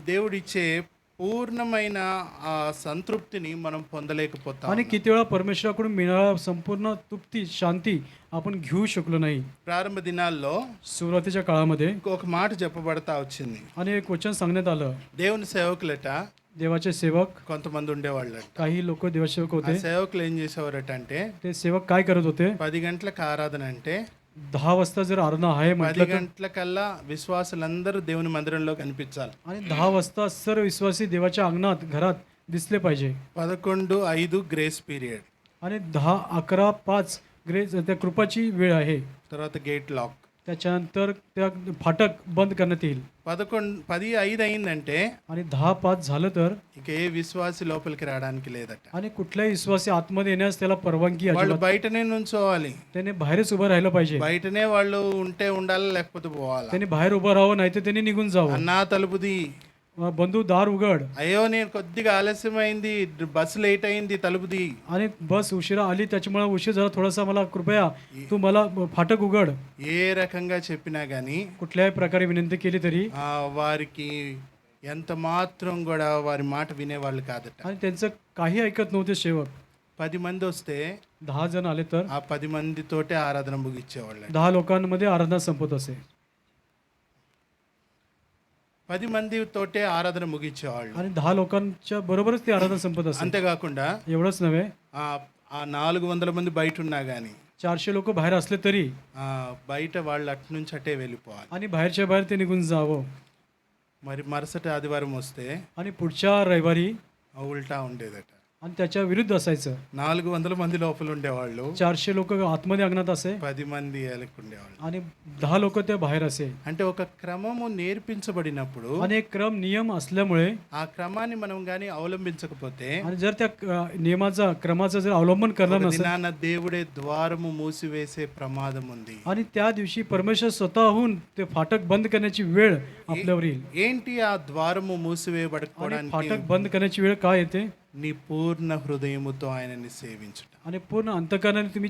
దేవుడిచ్చే పూర్ణమైన ఆ సంతృప్తిని మనం పొందలేకపోతాం. आणि किती वेळा परमेश्वराकडून मिळणारा संपूर्ण तृप्ती शांती आपण घेऊ शकलो नाही. ప్రారంభ దినాల్లో सुरुवातीच्या काळामध्ये ఒక మాట చెప్పబడతా వచ్చింది. आणि एक वचन सांगण्यात आलं, దేవుని సేవకులట देवाचे सेवक కొంతమంది ఉండేవాళ్ళట. काही लोक देवसेवक ఆ होते. సేవకులు ఏం చేసేవారట అంటే ते सेवक काय करत होते, 10 గంటలకు ఆరాధన అంటే 10 वाजता जर आराधना आहे 10 म्हटलं तर గంటలకల్లా విశ్వాసులందరూ దేవుని మందిరంలో కనిపించాలి. आणि 10 वाजता सर्व विश्वासी देवाच्या अंगणात घरात दिसले पाहिजे. 11:05 గ్రేస్ పీరియడ్, आणि 10, 11, 5 ग्रेस त्या कृपाची वेळ आहे. తర్వాత గేట్ లాక్. त्याच्यानंतर त्या फाटक बंद करण्यात येईल. 10:05 అయిందంటే आणि 10, 5 झालं तर ఇక ఏ విశ్వాసి లోపలికి రావడానికి లేదట. आणि कुठल्याही विश्वासी आतमध्ये येण्यास त्याला परवानगी వాళ్ళు अजिबात, బయటనే నుంచోవాలి, त्याने बाहेरच उभं राहिलं पाहिजे. బయటనే వాళ్ళు ఉంటే ఉండాలి, లేకపోతే పోవాలి. त्याने बाहेर उभं राहावं, नाही तर त्याने निघून जावं. అన్నా తలుపుది, बंधू दार उघड, అయ్యో నేను కొద్దిగా ఆలస్యమైంది, బస్సు లేట్ అయింది, తలుపుది. आणि बस उशिरा आली त्याच्यामुळे उशीर झाला थोडासा, मला कृपया तू मला फाटक उघड. ఏ రకంగా చెప్పినా గానీ कुठल्याही प्रकारे विनंती केली तरी వారికి ఎంత మాత్రం కూడా వారి మాట వినేవాళ్ళు కాదట. आणि त्यांचं काही ऐकत नव्हते सेवक. 10 మంది వస్తే 10 जण आले तर ఆ 10 మందితోటే ఆరాధన ముగిచ్చేవాళ్ళు. 10 लोकांमध्ये आराधना संपत असे. 10 మందితోటే ఆరాధన ముగిచ్చేవాళ్ళు. आणि 10 लोकांच्या बरोबरच ती आराधना संपत असे. అంతేకాకుండా एवढंच नव्हे, ఆ 400 మంది బయట ఉన్నా గానీ 400 लोक बाहेर असले तरी బయట వాళ్ళు అటు నుంచి అటే వెళ్ళిపోవాలి. आणि बाहेरच्या बाहेर ते निघून जावं. మరి మరుసటి ఆదివారం వస్తే आणि पुढच्या रविवारी ఉల్టా ఉండేదట. आणि त्याच्या विरुद्ध असायचं. 400 మంది లోపల ఉండేవాళ్ళు, 400 लोक आतमध्ये अंगणात असे 10 మంది ఉండేవాళ్ళు. आणि 10 लोक त्या बाहेर असे. అంటే ఒక క్రమము నేర్పించబడినప్పుడు आणि एक क्रम नियम असल्यामुळे ఆ క్రమాన్ని మనం గాని అవలంబించకపోతే आणि जर त्या नियमाचा क्रमाचं जर अवलंबन करणार ఒక नसेल దినాన దేవుడే ద్వారము మూసివేసే ప్రమాదం ఉంది. आणि त्या दिवशी परमेश्वर स्वतःहून ते फाटक बंद करण्याची वेळ आपल्यावर येईल. ఏంటి ఆ ద్వారము आणि మూసివేయబడకపోవడానికి? फाटक बंद करण्याची वेळ काय येते? నీ పూర్ణ హృదయముతో ఆయనని సేవించుట. आणि पूर्ण अंतःकरणाने तुम्ही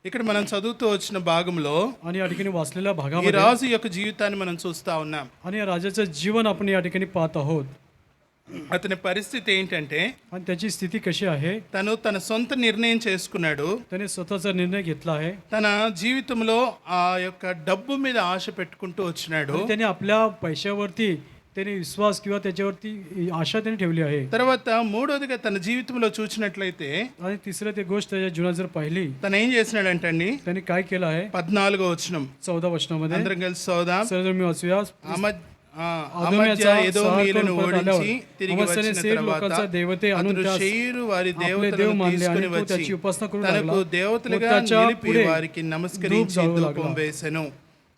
ఇక్కడ మనం చదువుతూ వచ్చిన భాగంలో आणि या ठिकाणी वाचलेल्या ఈ भागामध्ये రాజు యొక్క జీవితాన్ని మనం చూస్తా ఉన్నాం. आणि या राजाचं जीवन आपण या ठिकाणी पाहत आहोत. అతని పరిస్థితి ఏంటంటే आणि त्याची स्थिती कशी आहे? తను తన సొంత నిర్ణయం చేసుకున్నాడు. त्याने स्वतःचा निर्णय घेतला आहे. తన జీవితంలో ఆ యొక్క డబ్బు మీద ఆశ పెట్టుకుంటూ వచ్చినాడు. आणि त्याने आपल्या पैशावरती त्याने विश्वास किंवा त्याच्यावरती आशा त्याने ठेवली आहे. తర్వాత మూడోదిగా తన జీవితంలో చూసినట్లయితే आणि तिसरं ते गोष्ट त्याच्या जीवनात जर पाहिली, తను ఏం చేసినాడంటండి? त्याने काय केलं आहे? 14వ వచనం 14 वचनामध्ये అందరం కలిసి చదువుదాం. सर्व मी वाचूया. అమధ్య ఎదోమీయులను ఓడించి తిరిగి వచ్చిన తర్వాత लोकांचा देवते आणून అతడు त्यास షెయిరు వారి आपले देव దేవతలను मानले తీసుకుని आणि तो వచ్చి त्याची उपासना करू తనకు लागला. దేవతలుగా त्याच्या నిలిపి पुढे వారికి నమస్కరించి धूप जाळू ధూపం लागला. వేసెను.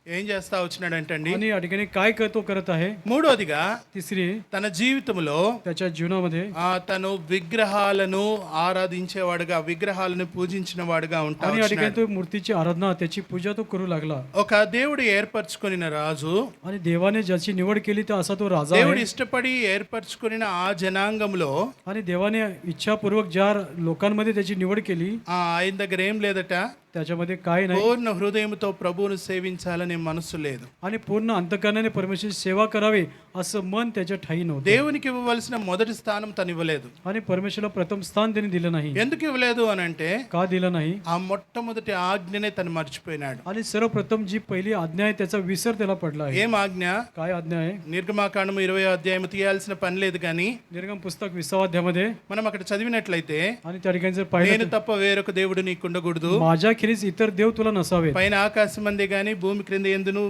ఏం చేస్తా వచ్చినాడంటండి? आणि या ठिकाणी काय करत आहे? మూడోదిగా तिसरी, తన జీవితంలో त्याच्या जीवनामध्ये తను విగ్రహాలను ఆరాధించేవాడుగా, విగ్రహాలను పూజించిన వాడుగా ఉంటా आणि या ठिकाणी వచ్చినాడు. तो मूर्तीची आराधना त्याची पूजा तो करू लागला. ఒక దేవుడు ఏర్పరచుకొనిన రాజు, आणि देवाने ज्याची निवड केली तर असा तो राजा దేవుడు आहे. ఇష్టపడి ఏర్పరచుకొనిన ఆ జనాంగంలో आणि देवाने इच्छापूर्वक ज्या लोकांमध्ये त्याची निवड केली ఆయన దగ్గర ఏం లేదట? त्याच्यामध्ये काय नाही. పూర్ణ హృదయంతో ప్రభువును సేవించాలనే మనసు లేదు. आणि पूर्ण अंतःकरणाने परमेश्वराची सेवा करावी असं मन त्याच्या ठाई नव्हतं. దేవునికి ఇవ్వవలసిన మొదటి స్థానం తను ఇవ్వలేదు. आणि परमेश्वराला प्रथम स्थान त्यांनी दिलं नाही. ఎందుకు ఇవ్వలేదు అని అంటే का दिलं नाही? ఆ మొట్టమొదటి ఆజ్ఞనే తను మర్చిపోయినాడు. आणि सर्वप्रथम जी पहिली आज्ञा आहे त्याचा विसर त्याला पडला आहे. ఏం ఆజ్ఞ? काय आज्ञा आहे? నిర్గమాకాండము 20వ అధ్యాయం తీయాల్సిన పని లేదు కానీ निर्गम पुस्तक 20వ अध्यायामध्ये మనం అక్కడ చదివినట్లయితే आणि त्या ठिकाणी जर पाहिलं నేను తప్ప వేరొక దేవుడు నీకు ఉండకూడదు, माझ्याखेरीज इतर देव तुला नसावे. పైన ఆకాశం అందే గాని భూమి క్రింద ఎందును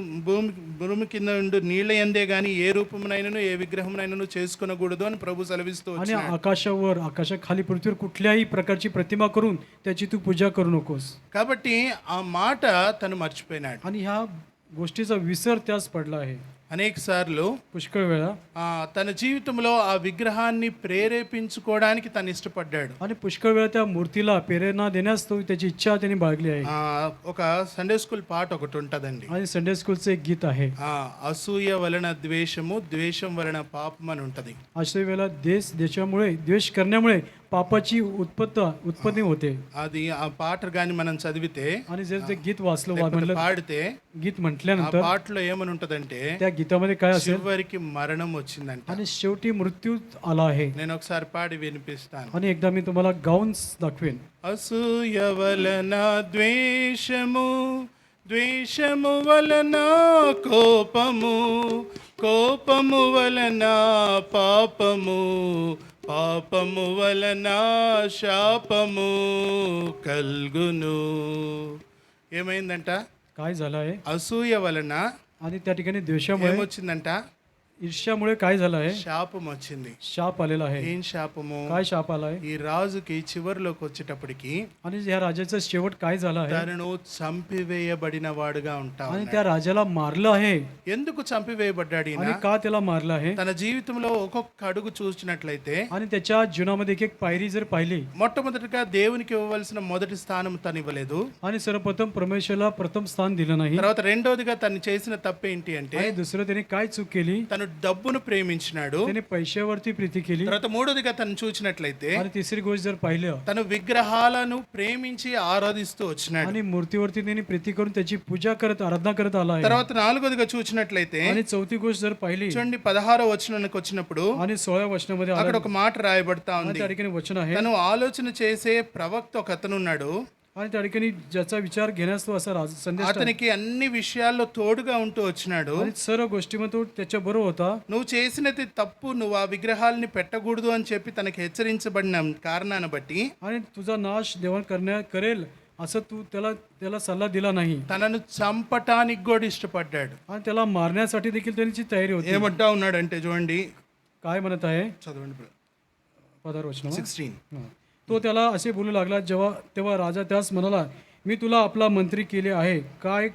భూమి కింద ఉండు నీళ్ల ఎందే గాని ఏ రూపమునైనను ఏ విగ్రహమునైనను చేసుకొనకూడదు అని ప్రభు సెలవిస్తూ आणि వచ్చాడు. आकाशावर आकाशाखाली पृथ्वीवर कुठल्याही प्रकारची प्रतिमा करून त्याची तू पूजा करू नकोस. కాబట్టి ఆ మాట తను మర్చిపోయినాడు. आणि ह्या गोष्टीचा विसर त्यास पडला आहे. అనేక సార్లు पुष्कळ वेळा తన జీవితంలో ఆ విగ్రహాన్ని ప్రేరేపించుకోవడానికి తను ఇష్టపడ్డాడు. आणि पुष्कळ वेळा त्या मूर्तीला प्रेरणा देण्यास तो त्याची इच्छा त्यांनी बाळगली आहे. ఒక సండే స్కూల్ పాట ఒకటి ఉంటదండి. आणि संडे स्कूलचं एक गीत आहे. అసూయ వలన ద్వేషము, ద్వేషం వలన పాపం అని ఉంటది. अशा वेळेला देशामुळे द्वेष करण्यामुळे पापाची उत्पत्ती होते. అది ఆ పాట గాని మనం చదివితే आणि जर ते गीत वाचलं పాడితే गीत ఆ म्हटल्यानंतर పాటలో ఏమని ఉంటదంటే त्या गीतामध्ये काय असेल చివరికి మరణం వచ్చిందంట. आणि शेवटी मृत्यू आला आहे. నేను ఒకసారి పాడి వినిపిస్తాను. आणि एकदा मी तुम्हाला गाऊन दाखवेन. అసూయ వలన ద్వేషము, ద్వేషము వలన కోపము, కోపము వలన పాపము, పాపము వలన శాపము కల్గును. ఏమైందంట? काय झालं आहे? అసూయ వలన आणि त्या ठिकाणी द्वेषामुळे, ఏమొచ్చిందంట? ईर्ष्यामुळे काय झालं आहे? శాపం వచ్చింది. शाप आलेला आहे. ఏం శాపము? काय शाप आला आहे? ఈ రాజుకి చివరిలోకి వచ్చేటప్పటికి आणि या राजाचा शेवट काय झाला आहे? తనను చంపివేయబడిన వాడుగా ఉంటావు. आणि त्या राजाला मारलं आहे. ఎందుకు చంపివేయబడ్డాడు ఈయన? आणि का त्याला मारलं आहे? తన జీవితంలో ఒక్కొక్క అడుగు చూసినట్లయితే आणि त्याच्या जीवनामध्ये एक एक पायरी जर पाहिली, మొట్టమొదటిగా దేవునికి ఇవ్వవలసిన మొదటి స్థానం తను ఇవ్వలేదు. आणि सर्वप्रथम परमेश्वरला प्रथम स्थान दिलं नाही. తర్వాత రెండోదిగా తను చేసిన తప్పేంటి అంటే आणि दुसरं त्याने काय चूक केली? తను డబ్బును ప్రేమించినాడు. त्याने पैशावरती प्रीती केली. తర్వాత మూడోదిగా తను చూసినట్లయితే आणि तिसरी गोष्ट जर पाहिलं, తను విగ్రహాలను ప్రేమించి ఆరాధిస్తూ వచ్చినాడు. आणि मूर्तीवरती त्यांनी प्रीती करून त्याची पूजा करत आराधना करत आला आहे. తర్వాత నాలుగోదిగా చూసినట్లయితే आणि चौथी गोष्ट जर पाहिली, చూడండి 16వ వచనానికి వచ్చినప్పుడు आणि 16व्या वचनामध्ये అక్కడ आलं, ఒక మాట రాయబడతా आणि ఉంది. त्या ठिकाणी वचन आहे, తను ఆలోచన చేసే ప్రవక్త ఒక అతను ఉన్నాడు. आणि त्या ठिकाणी ज्याचा विचार घेण्यास तो असा संदेश, అతనికి అన్ని విషయాల్లో తోడుగా ఉంటూ వచ్చినాడు. आणि सर्व गोष्टीमध्ये तो त्याच्या बरोबर होता. నువ్వు చేసినది తప్పు, నువ్వు ఆ విగ్రహాలని పెట్టకూడదు అని చెప్పి తనకి హెచ్చరించబడిన కారణాన్ని బట్టి आणि तुझा नाश देवाण करेल असं तू त्याला सल्ला दिला नाही. తనను చంపటానికి కూడా ఇష్టపడ్డాడు. आणि त्याला मारण्यासाठी देखील त्यांची तयारी होती. ఏమంటా ఉన్నాడంటే చూడండి, काय म्हणत आहे? చదవండి 15 वचन. 16. तो त्याला असे बोलू लागला, तेव्हा राजा त्यास म्हणाला, मी तुला आपला मंत्री केले आहे, काय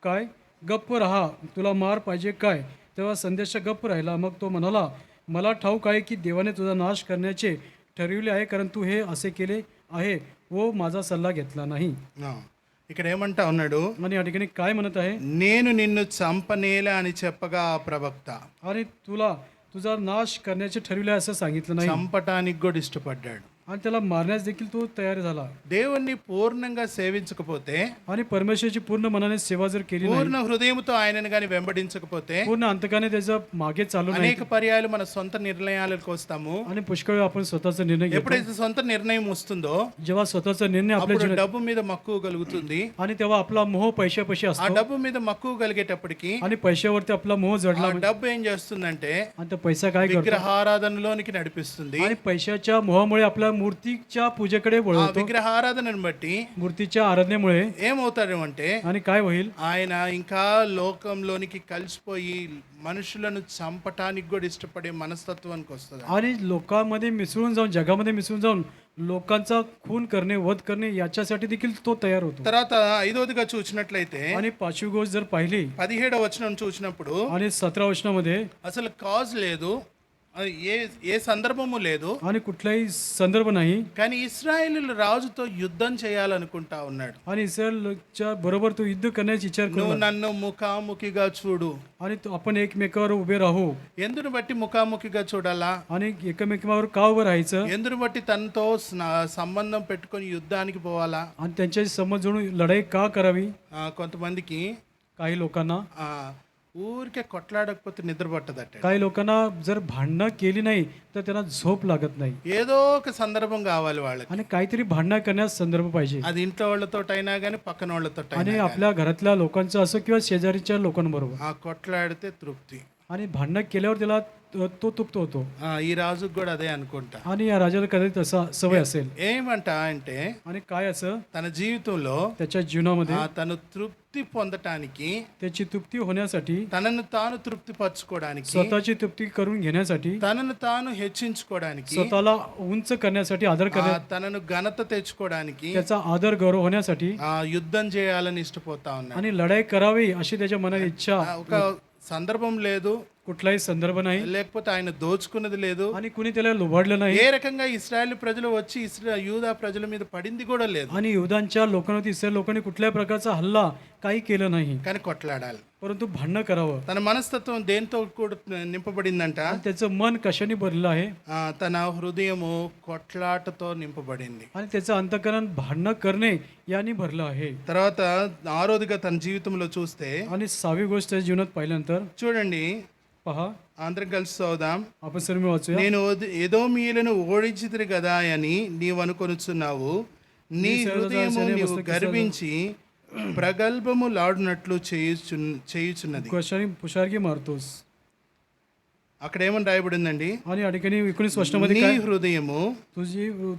काय गप्प राहा, तुला मार पाहिजे काय? तेव्हा संदेश गप्प राहिला. मग तो म्हणाला, मला ठाऊक आहे की देवाने तुझा नाश करण्याचे ठरविले आहे, कारण तू हे असे केले आहे व माझा सल्ला घेतला नाही. ఇక్కడ ఏమంటా ఉన్నాడు? आणि या ठिकाणी काय म्हणत आहे? నేను నిన్ను చంపనేలా అని చెప్పగా ఆ ప్రవక్త आणि तुझा नाश करण्याचे ठरविले असं सांगितलं नाही. చంపటానికి కూడా ఇష్టపడ్డాడు. आणि त्याला मारण्यास देखील तो तयार झाला. దేవుణ్ణి పూర్ణంగా సేవించకపోతే, आणि परमेश्वराची पूर्ण मनाने सेवा जर केली नाही, పూర్ణ హృదయంతో ఆయనను గాని వెంబడించకపోతే, पूर्ण अंतकाने त्याच्या मागे चालू नाही, అనేక పర్యాయాలు మన సొంత నిర్ణయాలకు వస్తాము. आणि पुष्कळ वेळा आपण स्वतःचा निर्णय घेतो. ఎప్పుడైతే సొంత నిర్ణయం వస్తుందో जेव्हा स्वतःचा निर्णय आपल्या అప్పుడు जीवनात, డబ్బు మీద మక్కువ కలుగుతుంది. आणि तेव्हा आपला मोह पैशापाशी ఆ असतो, డబ్బు మీద మక్కువ కలిగేటప్పటికి आणि पैशावरती आपला मोह ఆ जडला, డబ్బు ఏం చేస్తుందంటే आणि तो पैसा काय करतो? విగ్రహారాధనలోనికి నడిపిస్తుంది. आणि पैशाच्या मोहामुळे आपल्या मूर्तीच्या पूजेकडे ఆ वळवतो. విగ్రహారాధనను బట్టి मूर्तीच्या आराधनेमुळे ఏమవుతాడు అంటే आणि काय होईल? ఆయన ఇంకా లోకంలోనికి కలిసిపోయి మనుషులను చంపటానికి కూడా ఇష్టపడే మనస్తత్వానికి వస్తుంది. आणि लोकांमध्ये मिसळून जाऊन, जगामध्ये मिसळून जाऊन लोकांचा खून करणे, वध करणे याच्यासाठी देखील तो तयार होतो. తర్వాత ఐదోదిగా చూసినట్లయితే आणि पाचवी गोष्ट जर पाहिली, 17వ వచనం చూసినప్పుడు आणि 17 वचनामध्ये, అసలు కాజ్ లేదు, ఏ సందర్భము లేదు, आणि कुठलाही संदर्भ नाही, కానీ ఇశ్రాయేలు రాజుతో యుద్ధం చేయాలనుకుంటా ఉన్నాడు. आणि इस्रायलच्या बरोबर तो युद्ध करण्याचा विचार నువ్వు करू, నన్ను ముఖాముఖిగా చూడు. आणि आपण एकमेकावर उभे राहू. ఎందును బట్టి ముఖాముఖిగా చూడాలా? आणि एकमेकावर का उभं राहायचं? ఎందును బట్టి తనతో సంబంధం పెట్టుకొని యుద్ధానికి పోవాలా? आणि त्यांच्याशी समज जोडून लढाई का करावी? కొంతమందికి काही लोकांना ఊరికే కొట్లాడకపోతే నిద్ర పట్టదట. काही लोकांना जर भांडणं केली नाही तर त्यांना झोप लागत नाही, ఏదో ఒక సందర్భం కావాలి వాళ్ళకి. आणि काहीतरी भांडणं करण्यास संदर्भ पाहिजे. అది ఇంట్లో వాళ్ళతోటైనా కానీ పక్కన వాళ్ళతోటైనా आणि आपल्या घरातल्या लोकांचं असो किंवा शेजारीच्या लोकांबरोबर, కొట్లాడితే తృప్తి. आणि भांडणं केल्यावर त्याला तो तुपतो होतो ఈ రాజుకు కూడా అదే అనుకుంటా. आणि या राजाला कदाचित तसा सवय असेल. ఏమంట అంటే आणि काय असं తన జీవితంలో त्याच्या जीवनामध्ये తను తృప్తి పొందటానికి, त्याची तृप्ती होण्यासाठी, తనను తాను తృప్తి పరచుకోవడానికి, स्वतःची तृप्ती करून घेण्यासाठी, తనను తాను హెచ్చించుకోవడానికి, स्वतःला उंच करण्यासाठी, आदर करण्यासाठी, తనను ఘనత తెచ్చుకోవడానికి त्याचा आदर गौरव होण्यासाठी యుద్ధం చేయాలని ఇష్టపోతా ఉన్నాడు. आणि लढाई करावी अशी त्याच्या मनात इच्छा. ఒక సందర్భం లేదు, कुठलाही संदर्भ नाही లేకపోతే ఆయన దోచుకున్నది లేదు, आणि कुणी त्याला लुबाडलं नाही ఏ రకంగా ఇశ్రాయేల్ ప్రజలు వచ్చి యూదా ప్రజల మీద పడింది కూడా లేదు. आणि युधांच्या लोकांवरती इस्रायल लोकांनी कुठल्याही प्रकारचा हल्ला काही केलं नाही, కానీ కొట్లాడాలి. परंतु भांडणं करावं. తన మనస్తత్వం దేంతో కూడా నింపబడిందంట? आणि त्याचं मन कशाने भरलेलं आहे? తన హృదయము కొట్లాటతో నింపబడింది. आणि त्याचं अंतःकरण भांडणं करणे याने भरलं आहे. తర్వాత ఆరోదిగా తన జీవితంలో చూస్తే आणि 6वी गोष्ट त्याच्या जीवनात पाहिल्यानंतर చూడండి, पहा, అందరం కలిసి చదువుదాం. आपण सर्व वाचूया. నేను ఎదోమీయులను ఓడించితిని కదా అని నీవు అనుకొనుచున్నావు. నీ హృదయము నీవు గర్వించి ప్రగల్భములాడునట్లు చేయుచున్నది. पुशारगी मारतोस. అక్కడ ఏమని రాయబడిందండి? आणि या ठिकाणी 19 वर्षामध्ये నీ హృదయము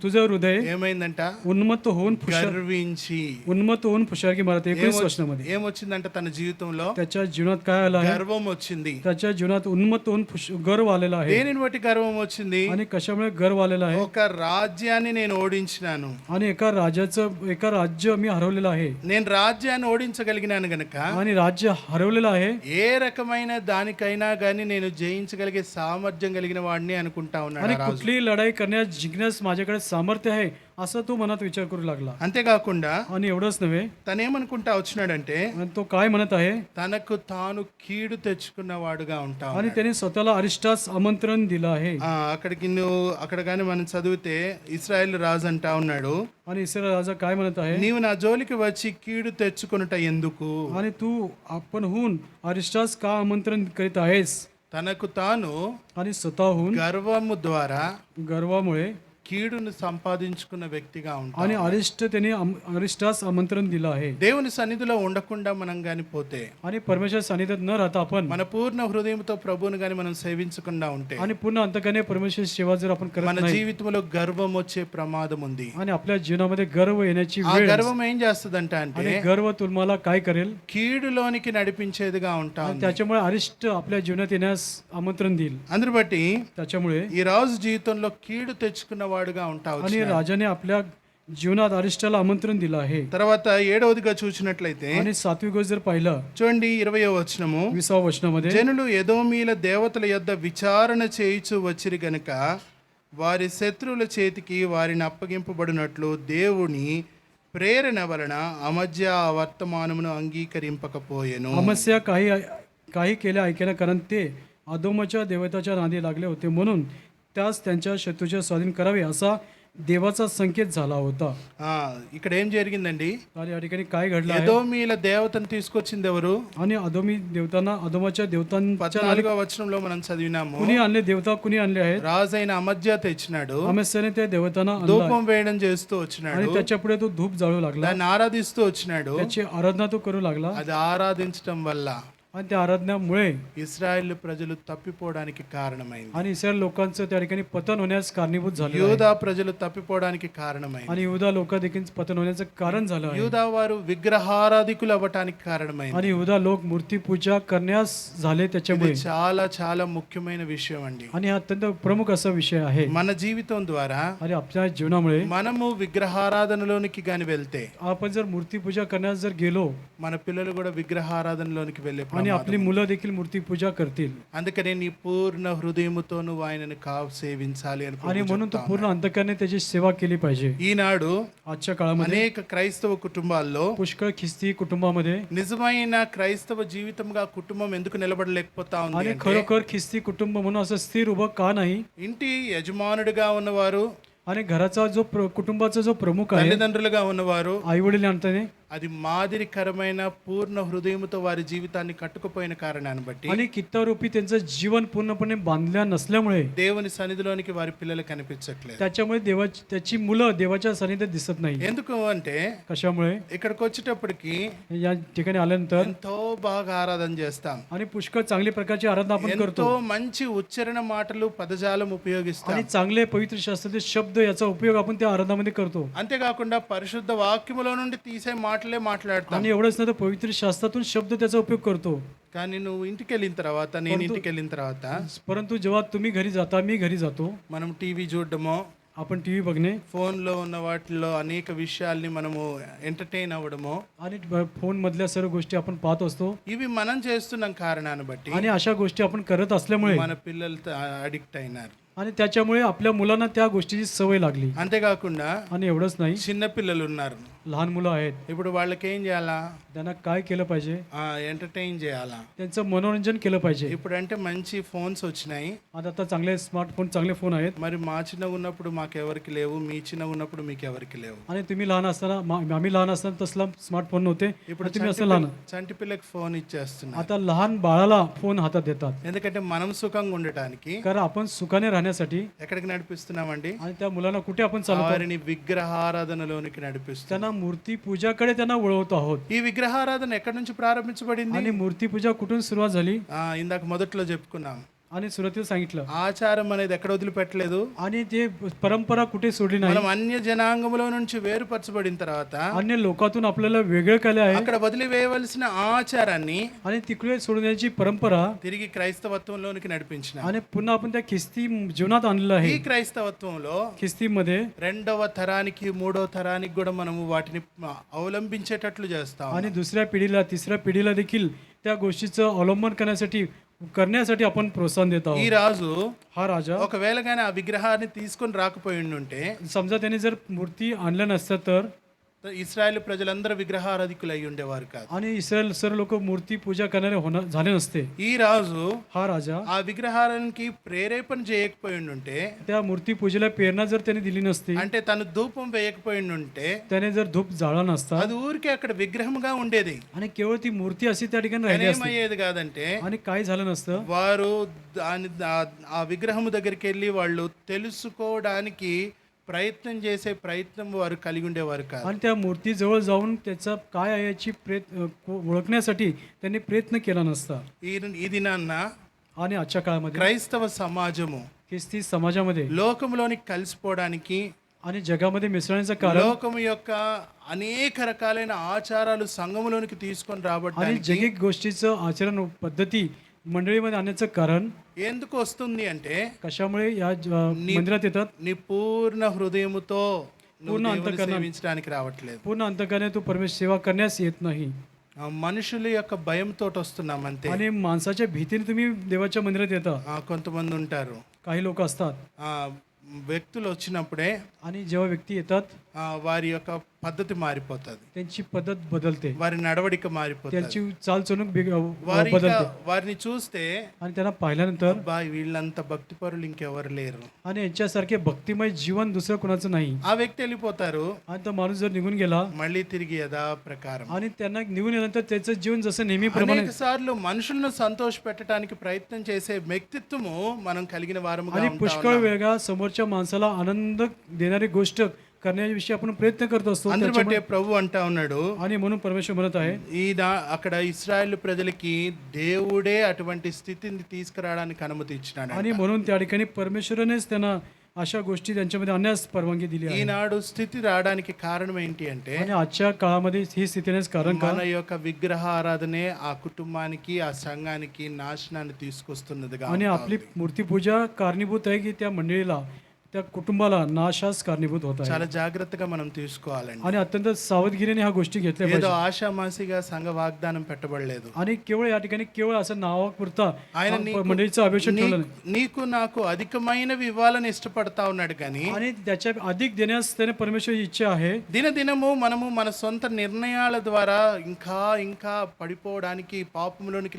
तुझं हृदय ఏమైందంట? उन्मत्त होऊन గర్వించి. उन्मत्त होऊन पुशारगी मारत. 21 वर्षामध्ये ఏమొచ్చిందంట? తన జీవితంలో त्याच्या जीवनात काय आलं आहे? గర్వం వచ్చింది. त्याच्या जीवनात उन्मत्त होऊन गर्व आलेला आहे. దేనిని బట్టి గర్వం వచ్చింది? आणि कशामुळे गर्व आलेला आहे? ఒక రాజ్యాన్ని నేను ఓడించినాను, आणि एका राज्य मी हरवलेलं आहे. నేను రాజ్యాన్ని ఓడించగలిగినాను గనక आणि राज्य हरवलेलं आहे. ఏ రకమైన దానికైనా గానీ నేను జయించగలిగే సామర్థ్యం కలిగిన వాడిని అనుకుంటా ఉన్నాడు आणि ఆ రాజు. कुठलीही लढाई करण्यास जिंकण्यास माझ्याकडे सामर्थ्य आहे असं तो मनात विचार करू लागला. అంతేకాకుండా आणि एवढंच नव्हे, తనేమనుకుంటా వచ్చినాడంటే आणि तो काय म्हणत आहे? తనకు తాను కీడు తెచ్చుకున్న వాడుగా ఉంటా आणि त्याने स्वतःला अरिष्टास आमंत्रण दिलं आहे. అక్కడ కానీ మనం చదివితే ఇశ్రాయేల్ రాజు అంటా ఉన్నాడు, आणि इस्रायल राजा काय म्हणत आहे? నీవు నా జోలికి వచ్చి కీడు తెచ్చుకొనుట ఎందుకు? आणि तू आपणहून अरिष्टास का आमंत्रण करीत आहेस? తనకు తాను आणि स्वतःहून గర్వము ద్వారా गर्वामुळे కీడును సంపాదించుకున్న వ్యక్తిగా ఉంటాం. आणि त्याने अरिष्टास आमंत्रण दिलं आहे. దేవుని సన్నిధిలో ఉండకుండా మనం గాని పోతే, आणि परमेश्वर सानिध्यात न राहता आपण మన పూర్ణ హృదయంతో ప్రభువుని గాని మనం సేవించకుండా ఉంటే, आणि पूर्ण अंतकाने परमेश्वर सेवा जर आपण करत మన नाही, జీవితంలో గర్వం వచ్చే ప్రమాదం ఉంది. आणि आपल्या जीवनामध्ये गर्व येण्याची ఆ वेळ, గర్వం ఏం చేస్తుందంట అంటే आणि गर्व तुम्हाला काय करेल? కీడులోనికి నడిపించేదిగా ఉంటాం. त्याच्यामुळे अरिष्ट आपल्या जीवनात येण्यास आमंत्रण देईल. అందుని బట్టి त्याच्यामुळे ఈ రాజు జీవితంలో కీడు తెచ్చుకున్న వాడుగా ఉంటావు. आणि राजाने आपल्या जीवनात अरिष्टाला आमंत्रण दिलं आहे. తర్వాత 7వదిగా చూసినట్లయితే आणि 7वी गोष्ट जर पाहिलं, చూడండి 20వ వచనము, 20వ వచనాमध्ये, జనులు ఎదోమీల దేవతల యొద్ద విచారణ చేయుచు వచ్చిరి గనుక వారి శత్రువుల చేతికి వారిని అప్పగింపబడినట్లు దేవుని ప్రేరణ వలన అమధ్య ఆ వర్తమానమును అంగీకరింపకపోయెను. अमस्या काही केल्या ऐकेना, कारण ते अदोमाच्या देवताच्या नादी लागले होते, म्हणून त्यास त्यांच्या शत्रूच्या स्वाधीन करावे असा देवाचा संकेत झाला होता. ఇక్కడ ఏం జరిగిందండి? आणि या ठिकाणी काय घडलं आहे? ఎదోమీల దేవతను తీసుకొచ్చింది ఎవరు? आणि अदोमाच्या देवतांच्या 14వ వచనంలో మనం చదివినాము, कुणी आणले देवता, कुणी आणले आहेत? రాజైన అమధ్య తెచ్చినాడు, अमस्याने त्या देवतांना आणलं ధూపం వేయడం చేస్తూ आणि వచ్చినాడు, त्याच्या पुढे तो धूप जाळू लागला, దాన్ని ఆరాధిస్తూ వచ్చినాడు. त्याची आराधना तो करू लागला, అది ఆరాధించడం వల్ల आणि त्या आराधनामुळे ఇశ్రాయేల్ ప్రజలు తప్పిపోవడానికి కారణమైంది. आणि इस्रायल लोकांचं त्या ठिकाणी पतन होण्यास कारणीभूत झाले, యూదా ప్రజలు తప్పిపోవడానికి కారణమైంది. आणि युदा लोक देखील पतन होण्याचं कारण झालं आहे. యూదా వారు విగ్రహారాధికులు అవ్వటానికి కారణమైంది. आणि युदा लोक मूर्ती पूजा करण्यास झाले ఇది त्याच्यामुळे. చాలా చాలా ముఖ్యమైన విషయం అండి. आणि हा अत्यंत प्रमुख असा विषय आहे. మన జీవితం ద్వారా आणि आपल्या जीवनामुळे మనము విగ్రహారాధనలోనికి గాని వెళ్తే, आपण जर मूर्ती पूजा करण्यास जर गेलो, మన పిల్లలు కూడా విగ్రహారాధనలోనికి వెళ్ళే आणि आपली मुलं देखील मूर्ती पूजा करतील. అందుకనే నీ పూర్ణ హృదయముతో నువ్వు ఆయనను సేవించాలి అని आणि म्हणून तो पूर्ण अंतकाने त्याची सेवा केली पाहिजे. ఈనాడు आजच्या काळामध्ये అనేక క్రైస్తవ కుటుంబాల్లో पुष्कळ ख्रिस्ती कुटुंबामध्ये, నిజమైన క్రైస్తవ జీవితంగా కుటుంబం ఎందుకు నిలబడలేకపోతా ఉంది आणि అంటే, खरोखर ख्रिस्ती कुटुंब म्हणून असं स्थिर उभं का नाही? ఇంటి యజమానుడిగా ఉన్నవారు, आणि घराचा जो कुटुंबाचा जो प्रमुख आहे, తల్లిదండ్రులుగా ఉన్నవారు, आई वडील आणताने, అది మాదిరికరమైన పూర్ణ హృదయముతో వారి జీవితాన్ని కట్టుకుపోయిన కారణాన్ని బట్టి आणि कित्तारोपी त्यांचं जीवन पूर्णपणे बांधल्या नसल्यामुळे దేవుని సన్నిధిలోనికి వారి పిల్లలు కనిపించట్లేదు. त्याच्यामुळे त्याची मुलं देवाच्या सानिध्यात दिसत नाही. ఎందుకు అంటే कशामुळे ఇక్కడికి వచ్చేటప్పటికి या ठिकाणी आल्यानंतर ఎంతో బాగా ఆరాధన చేస్తాం, आणि पुष्कळ चांगली प्रकारची आराधना आपण ఎంతో करतो మంచి ఉచ్చారణ మాటలు పదజాలం ఉపయోగిస్తాం. आणि चांगले पवित्र शास्त्राचे शब्द याचा उपयोग आपण त्या आराधनामध्ये करतो. అంతేకాకుండా పరిశుద్ధ వాక్యములో నుండి తీసే మాటలే మాట్లాడతాం. आणि एवढंच नाही तर पवित्र शास्त्रातून शब्द त्याचा उपयोग करतो. కానీ నువ్వు ఇంటికి వెళ్ళిన తర్వాత, నేను ఇంటికి వెళ్ళిన తర్వాత परंतु जेव्हा तुम्ही घरी जाता, मी घरी जातो, మనం టీవీ చూడడమో, आपण टीव्ही बघणे ఫోన్లో ఉన్న వాటిల్లో అనేక విషయాల్ని మనము ఎంటర్టైన్ అవ్వడమో, आणि फोन मधल्या सर्व गोष्टी आपण पाहत असतो. ఇవి మనం చేస్తున్నాం కారణాన్ని బట్టి आणि अशा गोष्टी आपण करत असल्यामुळे మన పిల్లలు అడిక్ట్ అయినారు. आणि त्याच्यामुळे आपल्या मुलांना त्या गोष्टीची सवय लागली. అంతేకాకుండా आणि एवढंच नाही, చిన్న పిల్లలు ఉన్నారు, लहान मुलं आहेत, ఇప్పుడు వాళ్ళకి ఏం చేయాలా? त्यांना काय केलं पाहिजे? ఎంటర్టైన్ చేయాలా. त्यांचं मनोरंजन केलं पाहिजे. ఇప్పుడు అంటే మంచి ఫోన్స్ వచ్చినాయి. आता चांगले स्मार्टफोन, चांगले फोन आहेत. మరి మా చిన్నగా ఉన్నప్పుడు మాకు ఎవరికి లేవు, మీ చిన్నగా ఉన్నప్పుడు మీకు ఎవరికి లేవు. आणि तुम्ही लहान असताना, आम्ही लहान असताना तसला स्मार्टफोन नव्हते. ఇప్పుడు तुम्ही असं लहान, చంటి పిల్లకి ఫోన్ ఇచ్చేస్తున్నారు. आता लहान बाळाला फोन हातात देतात. ఎందుకంటే మనం సుఖంగా ఉండటానికి कारण आपण सुखाने राहण्यासाठी. ఎక్కడికి నడిపిస్తున్నామండి? आणि त्या मुलांना कुठे आपण चालवतो? వారిని విగ్రహారాధనలోనికి నడిపిస్తున్నాం. त्यांना मूर्ती पूजाकडे त्यांना वळवतो आहोत. ఈ విగ్రహారాధన ఎక్కడి నుంచి ప్రారంభించబడింది? आणि मूर्ती पूजा कुठून सुरुवात झाली? ఇందాక మొదట్లో చెప్పుకున్నాం, आणि सुरुवातीला सांगितलं. ఆచారం అనేది ఎక్కడ వదిలిపెట్టలేదు. आणि ते परंपरा कुठे सोडली नाही. మనం అన్య జనాంగములో నుంచి వేరుపరచబడిన తర్వాత अन्य लोकातून आपल्याला वेगळं केलं आहे. అక్కడ వదిలివేయవలసిన ఆచారాన్ని आणि तिकडे सोडण्याची परंपरा తిరిగి క్రైస్తవత్వంలోనికి నడిపించిన. आणि पुन्हा आपण त्या ख्रिस्ती जीवनात आणलेलं ఈ आहे. క్రైస్తవత్వంలో ख्रिस्तीमध्ये రెండవ తరానికి మూడవ తరానికి కూడా మనము వాటిని అవలంబించేటట్లు చేస్తాం. आणि दुसऱ्या पिढीला, तिसऱ्या पिढीला देखील त्या गोष्टीचं अवलंबन करण्यासाठी आपण प्रोत्साहन देत ఈ आहोत. రాజు हा राजा, ఒకవేళ కానీ ఆ విగ్రహాన్ని తీసుకొని రాకపోయి ఉంటే समजा त्याने जर मूर्ती आणल्या नसत्या तर, ఇస్రాయేల్ ప్రజలందరూ విగ్రహారాధికులు అయి ఉండేవారు కాదు. आणि इस्रायल सर्व लोक मूर्ती पूजा करणारे झाले नसते. ఈ రాజు हा राजा ఆ విగ్రహానికి ప్రేరేపణ చేయకపోయి ఉంటే, त्या मूर्ती पूजेला प्रेरणा जर त्याने दिली नसती, అంటే తను ధూపం వేయకపోయి ఉంటే, त्याने जर धूप जाळला नसता అది ఊరికే అక్కడ విగ్రహంగా ఉండేది. आणि केवळ ती मूर्ती अशी त्या ठिकाणी राहिली असती ఏమయ్యేది కాదంటే, आणि काय झालं नसतं. వారు ఆ విగ్రహం దగ్గరికి వెళ్ళి వాళ్ళు తెలుసుకోవడానికి ప్రయత్నం చేసే ప్రయత్నం వారు కలిగి ఉండేవారు కాదు. आणि त्या मूर्तीजवळ जाऊन त्याचा काय आहे याची ओळखण्यासाठी त्यांनी प्रयत्न केला नसता. ఈ దినాన్న आणि आजच्या काळामध्ये క్రైస్తవ సమాజము ख्रिस्ती समाजामध्ये లోకంలోనికి కలిసిపోవడానికి, आणि जगामध्ये मिसळण्याचं कारण లోకము యొక్క అనేక రకాలైన ఆచారాలు సంఘములోనికి తీసుకొని आणि రాబడడానికి जगिक गोष्टीचं आचरण पद्धती मंडळीमध्ये आणण्याचं कारण ఎందుకు వస్తుంది అంటే, कशामुळे या मंदिरात येतात? నీ పూర్ణ హృదయముతో నువ్వు పూర్ణ దేవుని అంతఃకరణ- సేవించడానికి రావట్లేదు. पूर्ण अंतकाने तू परमेश्वर सेवा करण्यास येत नाही. మనుషుల యొక్క భయంతో వస్తున్నాం అంతే. आणि माणसाच्या भीतीने तुम्ही देवाच्या मंदिरात येता. కొంతమంది ఉంటారు, काही लोक असतात వ్యక్తులు వచ్చినప్పుడే आणि जेव्हा व्यक्ती येतात వారి యొక్క పద్ధతి మారిపోతుంది, त्यांची पद्धत बदलते, వారి నడవడిక మారిపోతుంది. त्यांची चालचणूक వారి बदलते. వారిని చూస్తే आणि त्यांना पाहिल्यानंतर అబ్బా వీళ్ళంత భక్తిపరులు ఇంకెవరు లేరు, आणि यांच्यासारखे भक्तिमय जीवन दुसरं कुणाचं नाही. ఆ వ్యక్తి వెళ్ళిపోతారు. आणि तो माणूस जर निघून गेला మళ్ళీ తిరిగి యథా ప్రకారం आणि त्यांना निघून गेल्यानंतर त्याचं जीवन जसं नेहमीप्रमाणे. అనేక సార్లు మనుషులను సంతోష పెట్టడానికి ప్రయత్నం చేసే వ్యక్తిత్వము మనం కలిగిన వారముగా आणि ఉంటాం. पुष्कळ वेळा समोरच्या माणसाला आनंद देणारी गोष्ट करण्याविषयी आपण प्रयत्न करत असतो. అందుని బట్టే ప్రభు అంటా ఉన్నాడు, आणि म्हणून परमेश्वर म्हणत आहे, అక్కడ ఇశ్రాయేలు ప్రజలకి దేవుడే అటువంటి స్థితిని తీసుకురావడానికి అనుమతి ఇచ్చినాడు. आणि म्हणून त्या ठिकाणी परमेश्वरानेच त्यांना अशा गोष्टी त्यांच्यामध्ये आणण्यास परवानगी दिली आहे. ఈనాడు స్థితి రావడానికి కారణం ఏంటి అంటే, आणि आजच्या काळामध्ये ही स्थिती येण्यास कारण का? మన యొక్క విగ్రహ ఆరాధనే ఆ కుటుంబానికి ఆ సంఘానికి నాశనాన్ని తీసుకొస్తున్నదిగా आणि आपली मूर्तीपूजा कारणीभूत आहे की त्या मंडळीला, त्या कुटुंबाला नाशास कारणीभूत होत आहे. చాలా జాగ్రత్తగా మనం తీసుకోవాలండి. आणि अत्यंत सावधगिरीने ह्या गोष्टी घेतल्या ఏదో पाहिजे. ఆషామాసిగా సంఘ వాగ్దానం పెట్టబడలేదు. आणि केवळ या ठिकाणी केवळ असं नावापुरता ఆయన मंडळीचं अभिषेक ठेवलं नाही. నీకు నాకు అధికమైనవి ఇవ్వాలని ఇష్టపడతా ఉన్నాడు కానీ, आणि त्याच्या अधिक देण्यास त्याने परमेश्वर इच्छा आहे. దినదినము మనము మన సొంత నిర్ణయాల ద్వారా ఇంకా ఇంకా పడిపోవడానికి, పాపంలోనికి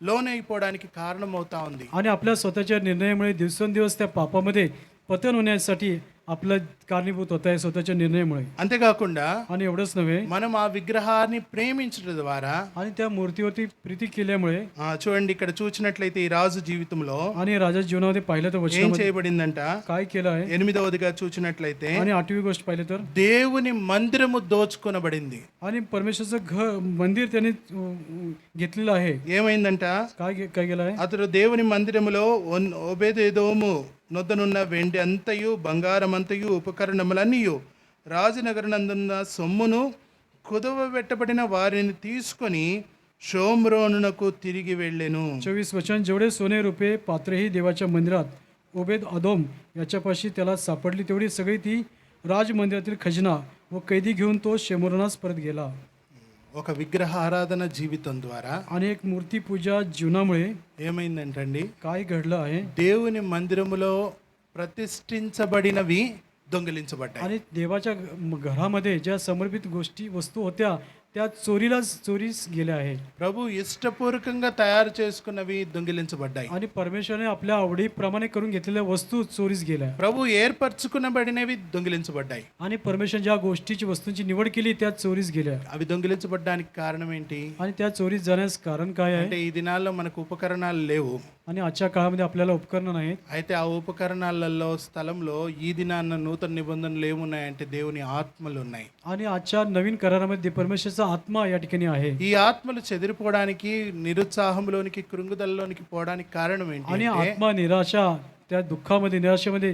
లోనైపోవడానికి కారణమవుతా ఉంది. आणि आपल्या स्वतःच्या निर्णयामुळे दिवसेंदिवस त्या पापामध्ये पतन होण्यासाठी आपलं कारणीभूत होत आहे स्वतःच्या निर्णयामुळे. అంతేకాకుండా आणि एवढंच नव्हे, మనం ఆ విగ్రహాన్ని ప్రేమించడం ద్వారా आणि त्या मूर्तीवरती प्रीती केल्यामुळे చూడండి ఇక్కడ చూసినట్లయితే ఈ రాజు జీవితంలో आणि राजा जीवनामध्ये पाहिलं तर ఏం वचनामध्ये చేయబడిందంట, काय केलं आहे. 8వదిగా చూసినట్లయితే आणि 8वी गोष्ट पाहिलं तर దేవుని మందిరము దోచుకొనబడింది. आणि परमेश्वरचं मंदिर त्यांनी घेतलेलं आहे. ఏమైందంట, काय केलं आहे. అతడు దేవుని మందిరములో ఓబేదెదోము నొద్దనున్న వెండి అంతయు బంగారమంతయు ఉపకరణములన్నీయు రాజనగరనందున్న సొమ్మును కుదవబెట్టబడిన వారిని తీసుకొని షోమ్రోనునకు తిరిగి వెళ్ళెను. 24 वचन, जेवढे सोने रुपये पात्रेही देवाच्या मंदिरात ओबेद अदोम याच्यापाशी त्याला सापडली तेवढी सगळी ती राजमंदिरातील खजिना व कैदी घेऊन तो शेमोरनास परत गेला. ఒక విగ్రహ ఆరాధన జీవితం ద్వారా आणि एक मूर्ती पूजा जीवनामुळे ఏమైందంటండి, काय घडलं आहे. దేవుని మందిరములో ప్రతిష్ఠించబడినవి దొంగిలించబడ్డాయి. आणि देवाच्या घरामध्ये ज्या समर्पित वस्तू होत्या त्या चोरीस गेल्या आहेत. ప్రభు ఇష్టపూర్వకంగా తయారు చేసుకున్నవి దొంగిలించబడ్డాయి. आणि परमेश्वराने आपल्या आवडीप्रमाणे करून घेतलेल्या वस्तू चोरीस गेल्या. ప్రభు ఏర్పరచుకునబడినవి దొంగిలించబడ్డాయి. आणि परमेश्वर ज्या वस्तूंची निवड केली त्या चोरीस गेल्या. అవి దొంగిలించబడ్డానికి కారణం ఏంటి आणि त्या चोरीस जाण्यास कारण काय आहे. అంటే ఈ దినాల్లో మనకు ఉపకరణాలు లేవు. आणि आजच्या काळामध्ये आपल्याला उपकरणं नाहीत. అయితే ఆ ఉపకరణాలలో స్థలంలో ఈ దినాన్న నూతన నిబంధనలు ఏమున్నాయంటే దేవుని ఆత్మలు ఉన్నాయి. आणि आजच्या नवीन करारामध्ये परमेश्वरचा आत्मा या ठिकाणी आहे. ఈ ఆత్మలు చెదిరిపోవడానికి, నిరుత్సాహంలోనికి, కృంగుదలలోనికి పోవడానికి కారణం ఏంటి आणि అంటే आत्मा निराशा, त्या दुःखामध्ये निराशेमध्ये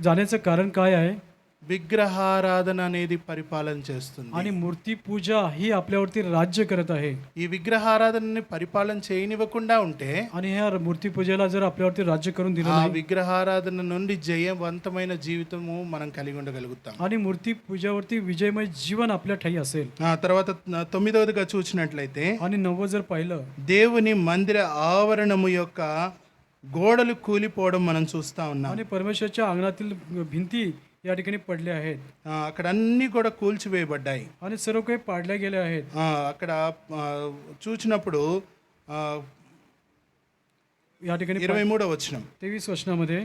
जाण्याचं कारण काय आहे. విగ్రహారాధన అనేది పరిపాలన చేస్తుంది. आणि मूर्ती पूजा ही आपल्यावरती राज्य करत आहे. ఈ విగ్రహారాధనని పరిపాలన చేయనివ్వకుండా ఉంటే आणि ह्या मूर्ती पूजेला जर आपल्यावरती राज्य करून दिलं ఆ नाही విగ్రహారాధన నుండి జయవంతమైన జీవితము మనం కలిగి ఉండగలుగుతాం. आणि मूर्ती पूजावरती विजयमय जीवन आपल्या ठाई असेल. ఆ తర్వాత 9వదిగా చూసినట్లయితే आणि 9 जर पाहिलं, దేవుని మందిర ఆవరణము యొక్క గోడలు కూలిపోవడం మనం చూస్తా ఉన్నాం. आणि परमेश्वरच्या अंगणातील भिंती या ठिकाणी पडल्या आहेत. అక్కడ అన్ని కూడా కూల్చివేయబడ్డాయి. आणि सर्व काही पाडल्या गेल्या आहेत. అక్కడ చూసినప్పుడు या ठिकाणी 23వ వచనం, 23 वचनामध्ये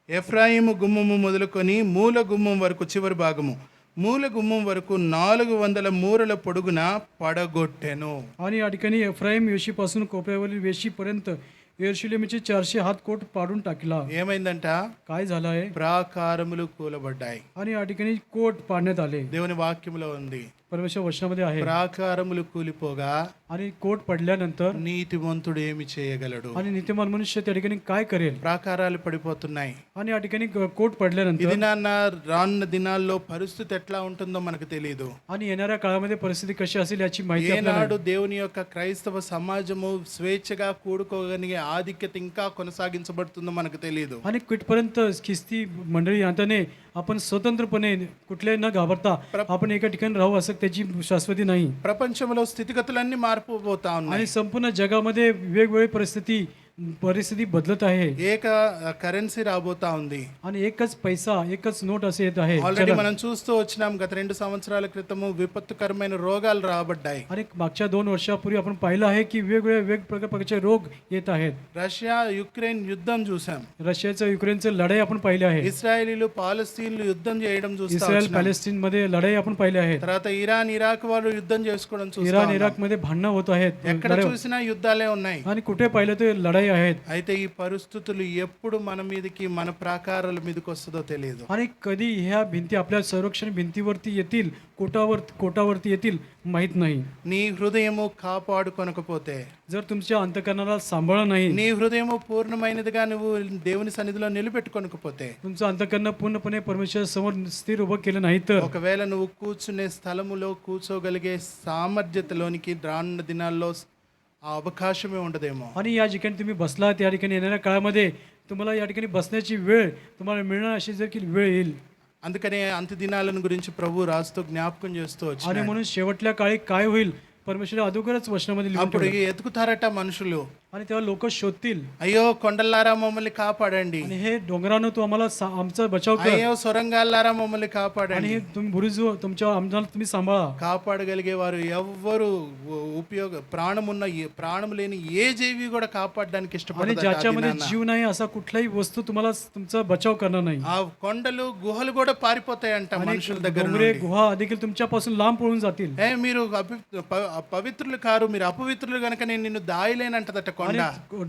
ఎఫ్రాయిము గుమ్మము మొదలుకొని మూల గుమ్మం వరకు చివరి భాగము, మూల గుమ్మం వరకు 400 మూరల పొడుగున పడగొట్టెను. आणि या ठिकाणी एफ्राईम वेशीपासून कोपऱ्यावरील वेशीपर्यंत यెరూషలేముचे 400 हात कोट पाडून टाकला. ఏమైందంట, काय झालं आहे. ప్రాకారములు కూలబడ్డాయి. आणि या ठिकाणी कोट पाडण्यात आले. దేవుని వాక్యములో ఉంది, परमेश्वर वचनामध्ये आहे. ప్రాకారములు కూలిపోగా आणि कोट पडल्यानंतर నీతిమంతుడు ఏమి చేయగలడు. आणि नीतिमान मनुष्य त्या ठिकाणी काय करेल. ప్రాకారాలు పడిపోతున్నాయి. आणि या ठिकाणी कोट पडल्यानंतर ఇది నాన్న రానున్న దినాల్లో పరిస్థితి ఎట్లా ఉంటుందో మనకు తెలియదు. आणि येणाऱ्या काळामध्ये परिस्थिती कशी असेल याची माहिती आपल्याला ఏనాడు దేవుని యొక్క క్రైస్తవ సమాజము స్వేచ్ఛగా కూడుకోగలిగే ఆధిక్యత ఇంకా కొనసాగించబడుతుందో మనకు తెలియదు. आणि कुठपर्यंत ख्रिस्ती मंडळी आणताने आपण स्वतंत्रपणे कुठल्याही न घाबरता आपण एका ठिकाणी राहू असं त्याची शाश्वती नाही. ప్రపంచంలో స్థితిగతులన్నీ మారిపోతా ఉన్నాయి. आणि संपूर्ण जगामध्ये वेगवेगळी परिस्थिती बदलत आहे. ఏక కరెన్సీ రాబోతా ఉంది. आणि एकच पैसा, एकच नोट असे येत आहे. ఆల్రెడీ మనం చూస్తూ వచ్చినాం, గత 2 సంవత్సరాల క్రితము విపత్తుకరమైన రోగాలు రాబడ్డాయి. आणि मागच्या 2 वर्षापूर्वी आपण पाहिलं आहे की वेगवेगळे प्रकारचे रोग येत आहेत. రష్యా యుక్రెయిన్ యుద్ధం చూసాం. रशियाचं युक्रेनचं लढाई आपण पाहिली आहे. ఇస్రాయేలీలు పాలస్తీన్లు యుద్ధం చేయడం చూస్తాం. इस्रायल पॅलेस्टीन मध्ये लढाई आपण पाहिली आहे. తర్వాత ఇరాన్ ఇరాక్ వాళ్ళు యుద్ధం చేసుకోవడం చూస్తాం. इराण इराक मध्ये भांडणं होत आहेत. ఎక్కడ చూసినా యుద్ధాలే ఉన్నాయి. आणि कुठे पाहिलं ते लढाई आहेत. అయితే ఈ పరిస్థితులు ఎప్పుడు మన మీదకి, మన ప్రాకారాల మీదకి వస్తుందో తెలియదు. आणि कधी ह्या भिंती आपल्या संरक्षण भिंतीवरती येतील, कोटावरती येतील माहित नाही. నీ హృదయము కాపాడుకొనకపోతే, जर तुमच्या अंतकरणाला सांभाळलं नाही, నీ హృదయము పూర్ణమైనదిగా నువ్వు దేవుని సన్నిధిలో నిలబెట్టుకొనకపోతే, तुमचं अंतकरण पूर्णपणे परमेश्वर समोर स्थिर उभं केलं नाही तर, ఒకవేళ నువ్వు కూర్చునే స్థలములో కూర్చోగలిగే సామర్థ్యతలోనికి రానున్న దినాల్లో ఆ అవకాశమే ఉండదేమో. आणि या ठिकाणी तुम्ही बसला त्या ठिकाणी येणाऱ्या काळामध्ये तुम्हाला या ठिकाणी बसण्याची वेळ तुम्हाला मिळणार अशी जर की वेळ येईल. అందుకనే అంత్య దినాలను గురించి ప్రభు రాస్తూ జ్ఞాపకం చేస్తూ आणि వచ్చాడు. म्हणून शेवटल्या काळी काय होईल परमेश्वर अगोदरच वचनामध्ये लिहून అప్పుడు ठेवलं. ఎతుకుతారట మనుషులు. आणि तेव्हा लोक शोधतील అయ్యో కొండల్లారా మమ్మల్ని కాపాడండి, आणि हे डोंगरानं तू आम्हाला आमचा बचाव कर అయ్యో సొరంగాల్లారా మమ్మల్ని आणि కాపాడండి. हे तुम्ही बुरुज तुमच्या आम्हाला तुम्ही सांभाळा. కాపాడగలిగే వారు ఎవ్వరు ప్రాణం లేని ఏ జీవి కూడా కాపాడడానికి आणि ఇష్టపడదు. ज्याच्यामध्ये जीव नाही असा कुठलाही वस्तू तुम्हाला तुमचा बचाव करणार नाही. ఆ కొండలు గుహలు కూడా పారిపోతాయంట మనుషుల దగ్గర डोंगरे నుండి. गुहा देखील तुमच्यापासून लांब पळून जातील. మీరు పవిత్రులు కారు, మీరు అపవిత్రులు గనక నేను నిన్ను దాయలేనంటదట కొండ.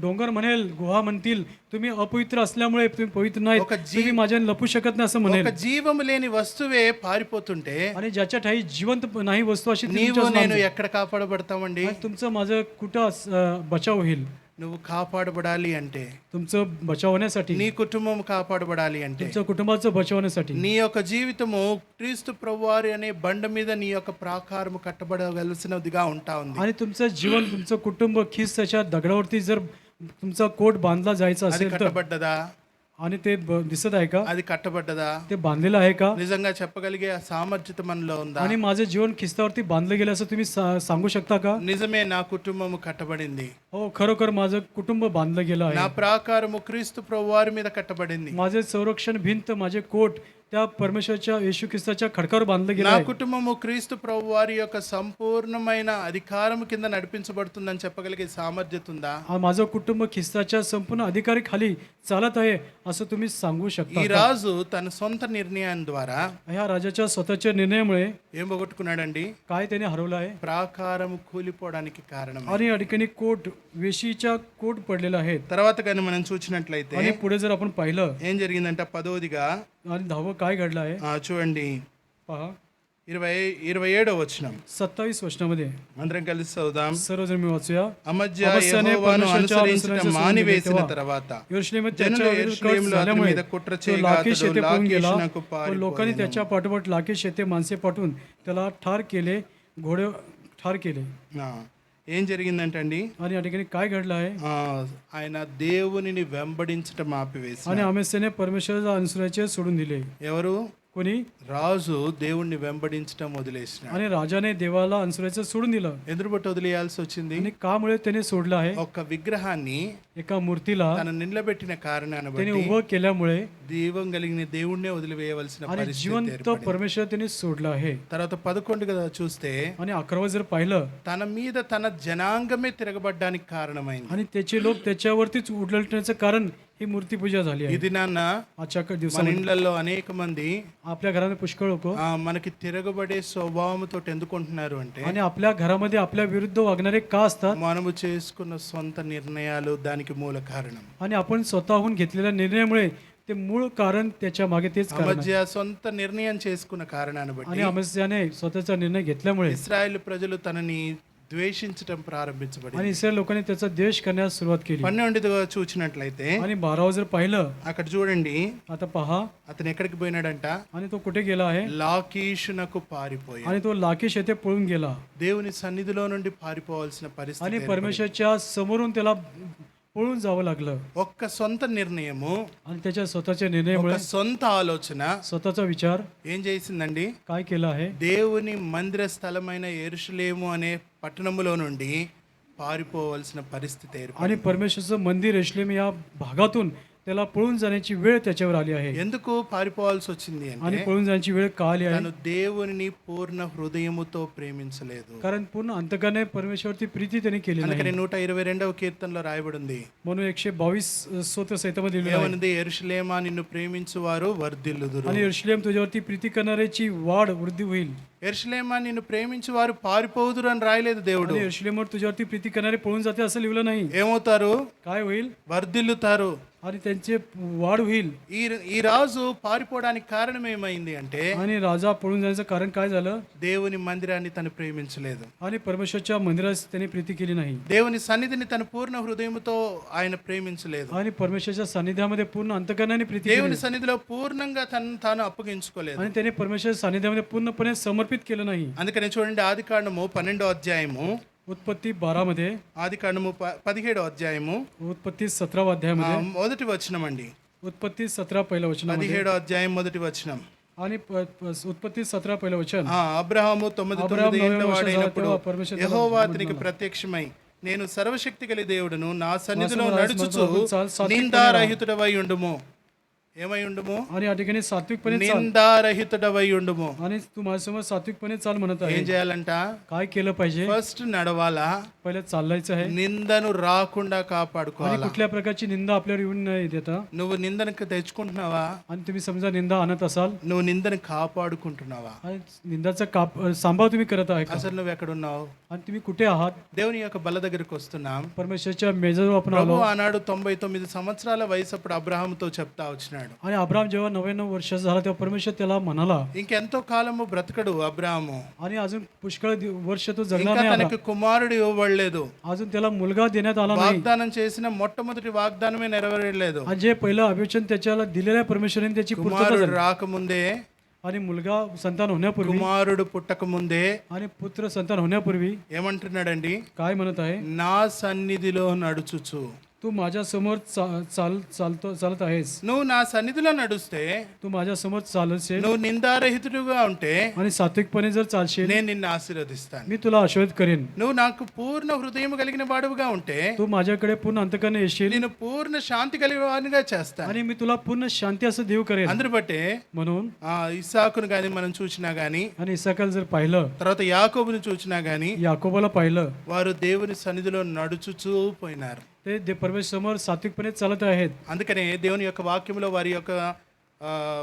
डोंगर म्हणेल, गुहा म्हणतील तुम्ही अपवित्र असल्यामुळे तुम्ही पवित्र नाही, ఒక तुम्ही माझ्या लपू शकत नाही असं म्हणेल. ఒక జీవము లేని వస్తువే పారిపోతుంటే आणि ज्याच्या ठाई जिवंत नाही वस्तू अशी ती నీవు तुमच्यापासून నేను लांब ఎక్కడ కాపాడబడతామండి? जाईल. आणि तुमचं माझं कुठं बचाव होईल? నువ్వు కాపాడబడాలి అంటే, तुमचं बचाव होण्यासाठी, నీ కుటుంబం కాపాడబడాలి అంటే, तुमच्या कुटुंबाचं बचाव होण्यासाठी నీ యొక్క జీవితము క్రీస్తు ప్రభువారి అనే బండ మీద నీ యొక్క ప్రాకారము కట్టబడవలసినదిగా ఉంటా ఉంది. आणि तुमचं जीवन, तुमचं कुटुंब खिस त्याच्या दगडावरती जर तुमचा कोट बांधला जायचा అది असेल तर, కట్టబడ్డదా? आणि ते दिसत आहे का? అది కట్టబడ్డదా? ते बांधलेलं आहे का? నిజంగా చెప్పగలిగే ఆ సామర్థ్యత మనలో ఉందా? आणि माझं जीवन खिस्तावरती बांधलं गेलं असं तुम्ही सांगू शकता का? నిజమే, నా కుటుంబము కట్టబడింది, हो, खरोखर माझं कुटुंब बांधलं गेलं నా आहे. ప్రాకారము క్రీస్తు ప్రభువారి మీద కట్టబడింది, माझे संरक्षण भिंत, माझे कोट त्या परमेश्वरच्या येशू ख्रिस्ताच्या खडकावर बांधलं गेलं నా आहे. కుటుంబము క్రీస్తు ప్రభువారి యొక్క సంపూర్ణమైన అధికారం కింద నడిపించబడుతుందని చెప్పగలిగే సామర్థ్యత ఉందా? माझं कुटुंब ख्रिस्ताच्या संपूर्ण अधिकाराखाली चालत आहे असं तुम्ही सांगू शकता ఈ का? రాజు తన సొంత నిర్ణయం ద్వారా ह्या राजाच्या स्वतःच्या निर्णयामुळे ఏం పోగొట్టుకున్నాడండి? काय त्याने हरवलं आहे? ప్రాకారము కూలిపోవడానికి కారణం. आणि या ठिकाणी कोट, वेशीच्या कोट पडलेला आहेत. తర్వాత కానీ మనం చూసినట్లయితే आणि पुढे जर आपण पाहिलं, ఏం జరిగిందంటే 10వదిగా आणि 10वं काय घडलं आहे చూడండి, पहा, 27వ వచనం 27 वचनामध्ये అందరం కలిసి చదువుదాం. सर्वजण मी वाचूया. అమజ్యా అమస్యానే యెహోవాను పరమేశ్వరుच्या అనుసరించడం అనుసరించడం మానివేసిన तेव्हा తర్వాత यरूशलेमात జనులు त्याच्या विरुद्ध कट యెరూషలేములో అతని झाल्यामुळे మీద కుట్ర तो చేయగా लाकीश అతడు येथे पळून गेला. లాకీషునకు पण लोकांनी పారిపోయెను. त्याच्या पाठोपाठ लाकीश येथे माणसे पाठवून त्याला ठार केले, घोडे ठार केले. ఆ, ఏం జరిగిందంటండి? आणि या ठिकाणी काय घडलं आहे? ఆయన దేవునిని వెంబడించటం ఆపివేసి, आणि अमेस्याने परमेश्वराचा अनुसरायचे सोडून दिले. ఎవరు? कोणी? రాజు దేవుణ్ణి వెంబడించటం వదిలేసినాడు. आणि राजाने देवाला अनुसरायचं सोडून दिलं. ఎందుకు బట్టి వదిలేయాల్సి వచ్చింది? आणि कामुळे त्याने सोडलं आहे? ఒక విగ్రహాన్ని एका मूर्तीला తన నిలబెట్టిన కారణాన్ని त्याने బట్టి उभं केल्यामुळे దీవం కలిగిన దేవుణ్ణే వదిలివేయవలసిన आणि పరిస్థితి जिवंत ఏర్పడింది. परमेश्वर त्याने सोडलं आहे. తర్వాత 11 కదా చూస్తే, आणि 11 जर पाहिलं, తన మీద తన జనాంగమే తిరగబడ్డానికి కారణమైంది. आणि त्याचे लोक त्याच्यावरतीच उलटण्याचं कारण ही मूर्तीपूजा झाली आहे. ఇది నాన్న आजच्या మన दिवसामध्ये ఇండ్లలో అనేక మంది आपल्या घरामध्ये पुष्कळ लोक మనకి తిరగబడే స్వభావంతో ఎందుకుంటున్నారు అంటే, आणि आपल्या घरामध्ये आपल्या विरुद्ध वागणारे का असतात? మనము చేసుకున్న సొంత నిర్ణయాలు దానికి మూల కారణం. आणि आपण स्वतःहून घेतलेल्या निर्णयामुळे ते मूळ कारण त्याच्या मागे तेच कारण आहे. మధ్య సొంత నిర్ణయం చేసుకున్న కారణాన్ని आणि బట్టి अमस्याने स्वतःचा निर्णय घेतल्यामुळे ఇశ్రాయేలు ప్రజలు తనని ద్వేషించటం ప్రారంభించబడింది. आणि इस्रायल लोकांनी त्याचा द्वेष करण्यास सुरुवात केली. 12గా చూసినట్లయితే आणि 12 जर पाहिलं, అక్కడ చూడండి, आता पहा, అతను ఎక్కడికి పోయినాడంట? आणि तो कुठे गेला आहे? లాకీషునకు పారిపోయాడు. आणि तो लाकीश येथे पळून गेला. దేవుని సన్నిధిలో నుండి పారిపోవాల్సిన పరిస్థితి आणि ఏర్పడింది. परमेश्वरच्या समोरून त्याला पळून जावं लागलं. ఒక్క సొంత నిర్ణయము, आणि त्याच्या स्वतःच्या ఒక निर्णयामुळे సొంత ఆలోచన स्वतःचा विचार ఏం చేసిందండి? काय केला आहे? దేవుని మందిర స్థలమైన యెరూషలేము అనే పట్టణములో నుండి పారిపోవలసిన పరిస్థితి ఏర్పడింది. आणि परमेश्वरचं मंदिर यरूशलेम या भागातून त्याला पळून जाण्याची वेळ त्याच्यावर आली आहे. ఎందుకు పారిపోవాల్సి వచ్చింది आणि అంటే, पळून जाण्याची वेळ का आली आहे? తను దేవునిని పూర్ణ హృదయముతో ప్రేమించలేదు. कारण पूर्ण अंतकाने परमेश्वरची प्रीती त्याने केली नाही. అందుకని 122వ కీర్తనలో రాయబడింది, म्हणून 122 स्तोत्र संहितामध्ये लिहिलेलं आहे. ఏమన్నది? యెరూషలేమా నిన్ను ప్రేమించువారు వర్ధిల్లుదురు. आणि यरूशलेम तुझ्यावरती प्रीती करणाऱ्याची वाढ वृद्धी होईल. యెరూషలేమా నిన్ను ప్రేమించువారు పారిపోదురు అని రాయలేదు దేవుడు. आणि यरूशलेमवर तुझ्यावरती प्रीती करणारे पळून जाते असं लिहिलं नाही. ఏమవుతారు? काय होईल? వర్ధిల్లుతారు. आणि त्यांचे वाढ होईल. ఈ రాజు పారిపోవడానికి కారణం ఏమైంది అంటే, आणि राजा पळून जाण्याचं कारण काय झालं? దేవుని మందిరాన్ని తను ప్రేమించలేదు. आणि परमेश्वरच्या मंदिरात त्याने प्रीती केली नाही. దేవుని సన్నిధిని తన పూర్ణ హృదయంతో ఆయన ప్రేమించలేదు. आणि परमेश्वरच्या सानिध्यामध्ये पूर्ण अंतकरणाने प्रीती केली. దేవుని సన్నిధిలో పూర్ణంగా తను తాను అప్పగించుకోలేదు. आणि त्याने परमेश्वरच्या सानिध्यामध्ये पूर्णपणे समर्पित केलं नाही. అందుకని చూడండి, ఆదికాండము 12వ అధ్యాయము, उत्पत्ती 12 मध्ये, ఆదికాండము 17వ అధ్యాయము, उत्पत्ती 17 अध्यायामध्ये, మొదటి వచనం అండి. उत्पत्ती 17 पहिलं वचन, 17వ అధ్యాయం మొదటి వచనం. आणि उत्पत्ती 17 पहिलं वचन. అబ్రహాము 99 ఏళ్ల వాడైనప్పుడు परमेश्वर యెహోవా అతనికి ప్రత్యక్షమై నేను సర్వశక్తి గల దేవుడును, నా సన్నిధిలో वासुदेव నడుచుచు महाराज चाल सात्विकपणे నిందారహితుడవై ఉండుము. ఏమై ఉండుము? आणि या ठिकाणी सात्विकपणे चाल నిందారహితుడవై ఉండుము. आणि तू माझ्यासमोर सात्विकपणे चाल म्हणत आहे. ఏం చేయాలంట? काय केलं पाहिजे? ఫస్ట్ నడవాలా, पहिले चालायचं आहे నిందను రాకుండా आणि కాపాడుకోవాలా. कुठल्या प्रकारची निंदा आपल्यावर येऊन नाही देता. నువ్వు నిందను తెచ్చుకుంటున్నావా? आणि तुम्ही समजा निंदा आणत असाल నువ్వు నిందను కాపాడుకుంటున్నావా? आणि निंदाचा सांभाळ तुम्ही करत आहे का? అసలు నువ్వు ఎక్కడున్నావు? आणि तुम्ही कुठे आहात? దేవుని యొక్క బల్ల దగ్గరికి వస్తున్నాం. परमेश्वरच्या मेजवर आपण ప్రభు आलो ఆనాడు 99 సంవత్సరాల వయసు అప్పుడు అబ్రహాముతో చెప్తా వచ్చినాడు. आणि अब्राम जेव्हा 99 वर्षाचा झाला तेव्हा परमेश्वर त्याला म्हणाला ఇంకెంతో కాలము బ్రతకడు అబ్రహాము, आणि अजून पुष्कळ वर्ष तो जगणार ఇంకా नाही. తనకు కుమారుడు ఇవ్వబడలేదు. अजून त्याला मुलगा देण्यात आला नाही. వాగ్దానం చేసిన మొట్టమొదటి వాగ్దానమే నెరవేరలేదు. आणि जे पहिलं अभिवचन त्याच्याला दिलेल्या परमेश्वराने त्याची पूर्तता కుమారుడు झाली. రాకముందే, आणि मुलगा संतान होण्यापूर्वी కుమారుడు పుట్టక ముందే आणि पुत्र संतान होण्यापूर्वी ఏమంటున్నాడండి? काय म्हणत आहे? నా సన్నిధిలో నడుచుచు. तू माझ्या समोर चालत आहेस. నువ్వు నా సన్నిధిలో నడుస్తే, तू माझ्या समोर चालशील నువ్వు నిందారహితుడుగా ఉంటే आणि सात्विकपणे जर चालशील నేను నిన్ను ఆశీర్వదిస్తాను. मी तुला आशीर्वाद करेन. నువ్వు నాకు పూర్ణ హృదయం కలిగిన వాడుగా ఉంటే तू माझ्याकडे पूर्ण अंतकरणे येशील నేను పూర్ణ శాంతి కలిగిన వాడిగా చేస్తాను. आणि मी तुला पूर्ण शांती असं देव करेन. అందరు బట్టే म्हणून ఇస్సాకును కానీ మనం చూసినా గానీ, आणि इसाकाला जर पाहिलं, తర్వాత యాకోబును చూసినా గానీ, याकोबाला पाहिलं, వారు దేవుని సన్నిధిలో నడుచుచూ పోయినారు. ते परमेश्वर समोर सात्विकपणे चालत आहेत. అందుకనే దేవుని యొక్క వాక్యంలో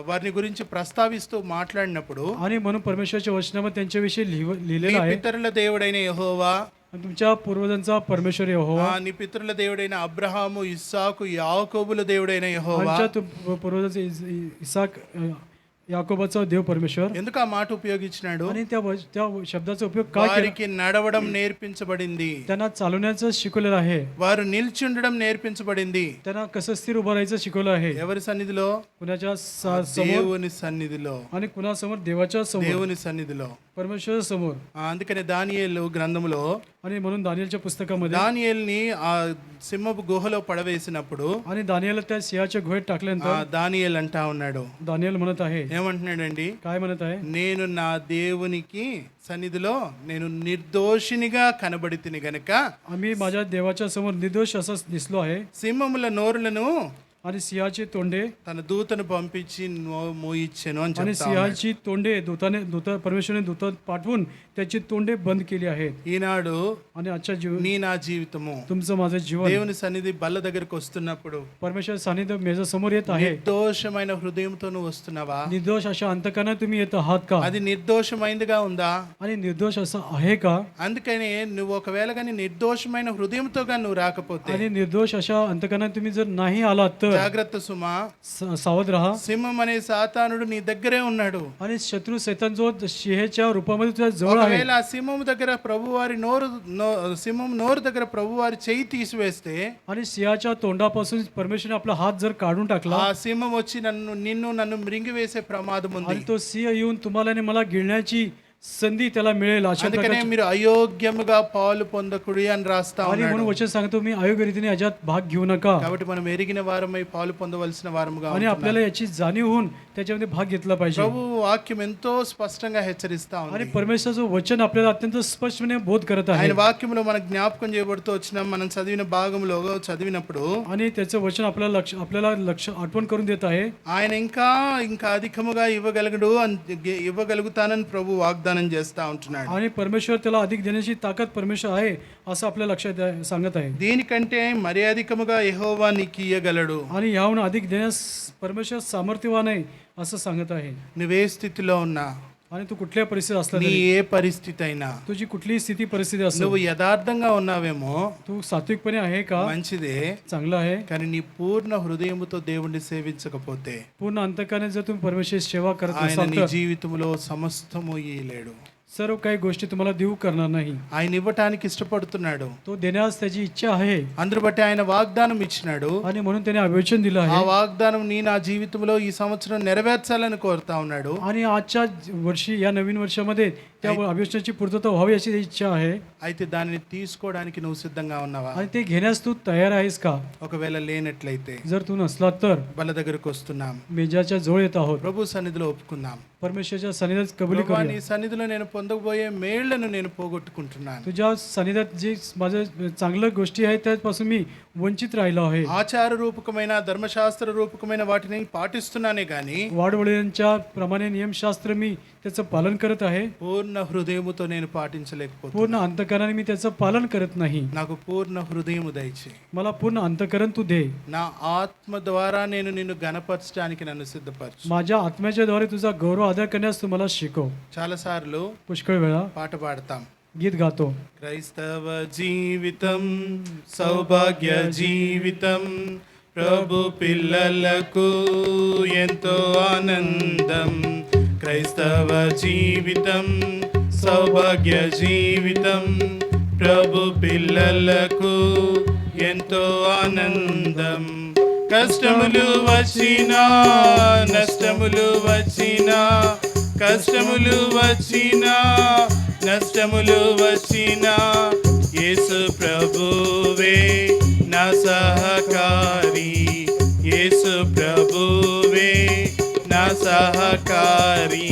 వారిని గురించి ప్రస్తావిస్తూ మాట్లాడినప్పుడు, आणि म्हणून परमेश्वरच्या वचनामध्ये त्यांच्याविषयी నీ लिहिलेलं आहे. పితరుల దేవుడైన యెహోవా, आणि तुमच्या पूर्वजांचा परमेश्वर यहोवा, నీ పితరుల దేవుడైన అబ్రహాము, ఇస్సాకు, యాకోబుల దేవుడైన యెహోవా. आमच्या पूर्वजांचा इसाक याकोबाचा देव परमेश्वर. ఎందుకు ఆ మాట ఉపయోగించినాడు? आणि त्या शब्दाचा उपयोग काय केला? వారికి నడవడం నేర్పించబడింది, त्यांना चालवण्याचं शिकवलेलं आहे. వారు నిల్చి ఉండడం నేర్పించబడింది. त्यांना कसं स्थिर उभं राहायचं शिकवलं आहे. ఎవరి సన్నిధిలో? कुणाच्या समोर దేవుని సన్నిధిలో. आणि कुणासमोर? देवाच्या समोर, దేవుని సన్నిధిలో. परमेश्वर समोर. అందుకనే దానియేలు గ్రంథంలో आणि म्हणून दानिయేलच्या पुस्तकामध्ये దానియేల్ని ఆ సింహపు గుహలో పడవేసినప్పుడు आणि दानिయేलला त्या सिंहाच्या गुहेत टाकल्यानंतर దానియేలు అంటా ఉన్నాడు, दानिయేल म्हणत आहे, ఏమంటున్నాడండి? काय म्हणत आहे? నేను నా దేవునికి సన్నిధిలో నేను నిర్దోషినిగా కనబడితిని గనుక आम्ही माझ्या देवाच्या समोर निर्दोष असं दिसलो आहे. సింహముల నోరులను आणि सिंहाची तोंडे తన దూతను పంపించి మోయిచ్చెను అని आणि చెప్తా ఉన్నాడు. सिंहाची तोंडे परमेश्वराने दूत पाठवून त्याची तोंडे बंद केली आहेत. ఈనాడు आणि आजच्या जीवन నా జీవితము तुमचं माझं जीवन దేవుని సన్నిధి బల్ల దగ్గరకు వస్తున్నప్పుడు परमेश्वर सानिध्य मेजा समोर येत आहे. నిర్దోషమైన హృదయంతో నువ్వు వస్తున్నావా? निर्दोष अशा अंतकरणात तुम्ही येत आहात का? అది నిర్దోషమైందిగా ఉందా? आणि निर्दोष असं आहे का? అందుకని నువ్వు ఒకవేళ కానీ నిర్దోషమైన హృదయంతో కానీ నువ్వు రాకపోతే आणि निर्दोष अशा अंतकरणात तुम्ही जर नाही आलात तर జాగ్రత్త సుమా. सावध राहा. సింహం అనే సాతానుడు నీ దగ్గరే ఉన్నాడు. आणि शत्रू सैतान जो सिंहाच्या रूपामध्ये तुझ्या जवळ आहे. ఒకవేళ ఆ సింహం దగ్గర ప్రభువారి సింహం నోరు దగ్గర ప్రభువారి చెయ్యి తీసివేస్తే, आणि सिंहाच्या तोंडापासून परमेश्वरने आपला हात जर काढून टाकला, ఆ సింహం వచ్చి నన్ను మృంగివేసే ప్రమాదం ఉంది. आणि तो सिंह येऊन तुम्हाला आणि मला गिळण्याची संधी त्याला मिळेल. अशा అందుకనే प्रकारची మీరు అయోగ్యముగా పాలు పొందకుడి అని రాస్తా आणि ఉన్నాడు. म्हणून वचन सांगतो मी अयोग्य रीतीने याच्यात भाग घेऊ नका. కాబట్టి మనం ఎరిగిన వారమై పాలు పొందవలసిన వారముగా आणि आपल्याला याची जाणीव होऊन त्याच्यामध्ये भाग घेतला पाहिजे. ప్రభు వాక్యం ఎంతో స్పష్టంగా హెచ్చరిస్తా आणि ఉంది. परमेश्वराचं वचन आपल्याला अत्यंत स्पष्टपणे बोध करत आहे. ఆయన వాక్యంలో మనకు జ్ఞాపకం చేయబడుతూ వచ్చిన మనం చదివిన భాగంలో చదివినప్పుడు आणि त्याचं वचन आपल्याला लक्ष आठवण करून देत आहे. ఆయన ఇంకా అధికముగా ఇవ్వగలుగుతానని ప్రభు వాగ్దానం చేస్తా ఉంటున్నాడు. आणि परमेश्वर त्याला अधिक देण्याची ताकद परमेश्वर आहे असं आपल्या लक्षात सांगत आहे. దీనికంటే మరి అధికముగా యెహోవా నీకు ఇయ్యగలడు. आणि याहून अधिक देण्यास परमेश्वर सामर्थ्यवान आहे असं सांगत आहे. నువ్వే స్థితిలో ఉన్నా, आणि तू कुठल्या परिस्थितीत असला నీ तरी, ఏ పరిస్థితి అయినా, तुझी कुठलीही स्थिती परिस्थिती असेल, నువ్వు యథార్థంగా ఉన్నావేమో तू सात्विकपणे आहे का? మంచిదే. चांगलं आहे. కానీ నీ పూర్ణ హృదయముతో దేవుణ్ణి సేవించకపోతే पूर्ण अंतकाने जर तुम्ही परमेश्वर सेवा करत ఆయన असाल నీ तर జీవితంలో సమస్తము ఇయ్యలేడు. सर्व काही गोष्टी तुम्हाला देऊ करणार नाही. ఆయన ఇవ్వటానికి ఇష్టపడుతున్నాడు. तो देण्यास त्याची इच्छा आहे. అందరు బట్టి ఆయన వాగ్దానం ఇచ్చినాడు. आणि म्हणून त्याने अभिवचन दिलं ఆ आहे. వాగ్దానం నా జీవితంలో ఈ సంవత్సరం నెరవేర్చాలని కోరుతా ఉన్నాడు. आणि आजच्या वर्षी या नवीन वर्षामध्ये त्या अभिषेकाची पूर्तता व्हावी अशी इच्छा आहे అయితే దానిని తీసుకోవడానికి నువ్వు సిద్ధంగా ఉన్నావా? आणि ते घेण्यास तू तयार आहेस का? ఒకవేళ లేనట్లయితే जर तू नसला तर బల్ల దగ్గరకు వస్తున్నాం, मेजाच्या जवळ येत आहोत, ప్రభు సన్నిధిలో ఒప్పుకుందాం. परमेश्वराच्या सानिध्यात कबुली ప్రభువా, నీ करूया. సన్నిధిలో నేను పొందబోయే మేళ్లను నేను పోగొట్టుకుంటున్నాను. तुझ्या सानिध्यात जी माझ्या चांगल्या गोष्टी आहेत त्यापासून मी वंचित राहिलो आहे. ఆచార రూపకమైన ధర్మశాస్త్ర రూపకమైన వాటిని పాటిస్తున్నానే గాని वाडवडिलांच्या प्रमाणे नियमशास्त्र मी त्याचं पालन करत आहे. పూర్ణ హృదయముతో నేను పాటించలేకపోతున్నాను. पूर्ण अंतकरणाने मी त्याचं पालन करत नाही. నాకు పూర్ణ హృదయము దయచేయి. मला पूर्ण अंतकरण तू दे. నా ఆత్మ ద్వారా నేను నిన్ను గణపరచడానికి నన్ను సిద్ధపరచు. माझ्या आत्म्याच्या द्वारे तुझा गौरव आदर करण्यास तू मला शिकव. చాలా సార్లు पुष्कळ वेळा పాట పాడతాం. गीत गातो. క్రైస్తవ జీవితం సౌభాగ్య జీవితం, ప్రభు పిల్లలకు ఎంతో ఆనందం. క్రైస్తవ జీవితం సౌభాగ్య జీవితం, ప్రభు పిల్లలకు ఎంతో ఆనందం. కష్టములు వచ్చినా నష్టములు వచ్చినా, కష్టములు వచ్చినా నష్టములు వచ్చినా, యేసు ప్రభువే నా సహకారి, యేసు ప్రభువే నా సహకారి.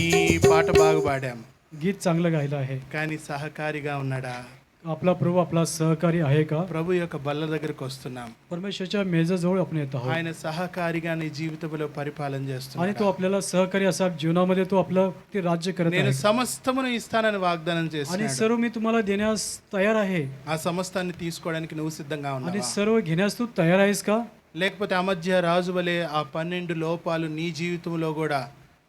పాట బాగా పాడాం, गीत चांगलं गायलं आहे. కానీ సహకారిగా ఉన్నాడా? आपला प्रभू आपला सहकारी आहे का? ప్రభు యొక్క బల్ల దగ్గరకు వస్తున్నాం, परमेश्वरच्या मेजाजवळ आपण येत आहोत ఆయన సహకారిగా నీ జీవితంలో పరిపాలన आणि तो చేస్తున్నాడు. आपल्याला सहकारी असा जीवनामध्ये तो आपलं ते राज्य करत నేను आहे సమస్తమును ఇస్తానని వాగ్దానం आणि చేస్తున్నాడు. सर्व मी तुम्हाला देण्यास तयार आहे ఆ సమస్తాన్ని తీసుకోవడానికి నువ్వు సిద్ధంగా आणि ఉన్నావా? सर्व घेण्यास तू तयार आहेस का? లేకపోతే అమధ్య రాజు వలె ఆ 12 లోపాలు నీ జీవితంలో కూడా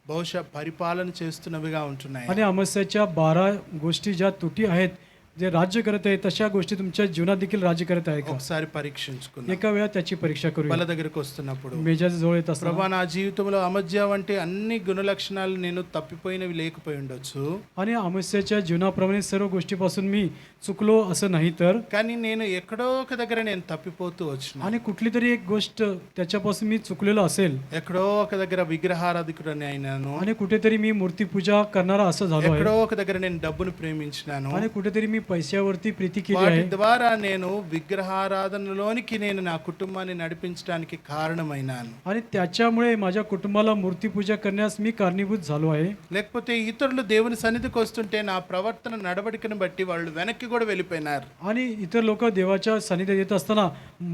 బహుశా పరిపాలన చేస్తున్నవిగా ఉంటున్నాయి. आणि अमस्याच्या 12 गोष्टी ज्या तुटी आहेत जे राज्य करत आहे तशा गोष्टी तुमच्या जीवनात देखील राज्य करत आहे का? ఒకసారి పరీక్షించుకున్నా. एका वेळा त्याची परीक्षा బల करूया. దగ్గరకు వస్తున్నప్పుడు, मेजाच्या जवळ येत असताना ప్రభా, నా జీవితంలో అమధ్య వంటి అన్ని గుణలక్షణాలు నేను తప్పిపోయినవి లేకపోయి ఉండొచ్చు, आणि अमस्याच्या जीवनाप्रमाणे सर्व गोष्टीपासून मी चुकलो असं नाही तर, కానీ నేను ఎక్కడో ఒక దగ్గర నేను తప్పిపోతూ వచ్చిన, आणि कुठली तरी एक गोष्ट त्याच्यापासून मी चुकलेलो असेल ఎక్కడో ఒక దగ్గర విగ్రహారాధికుడని అయినాను, आणि कुठेतरी मी मूर्तीपूजा करणारा असं झालो आहे ఎక్కడో ఒక దగ్గర నేను డబ్బును ప్రేమించినాను, आणि कुठेतरी मी पैशावरती प्रीती केली వాటి आहे ద్వారా నేను విగ్రహారాధనలోనికి నేను నా కుటుంబాన్ని నడిపించడానికి కారణమైనాను. आणि त्याच्यामुळे माझ्या कुटुंबाला मूर्तीपूजा करण्यास मी कारणीभूत झालो आहे. లేకపోతే ఇతరులు దేవుని సన్నిధికి వస్తుంటే నా ప్రవర్తన నడవడికను బట్టి వాళ్ళు వెనక్కి కూడా వెళ్ళిపోయినారు. आणि इतर लोक देवाच्या सानिध्यात येत असताना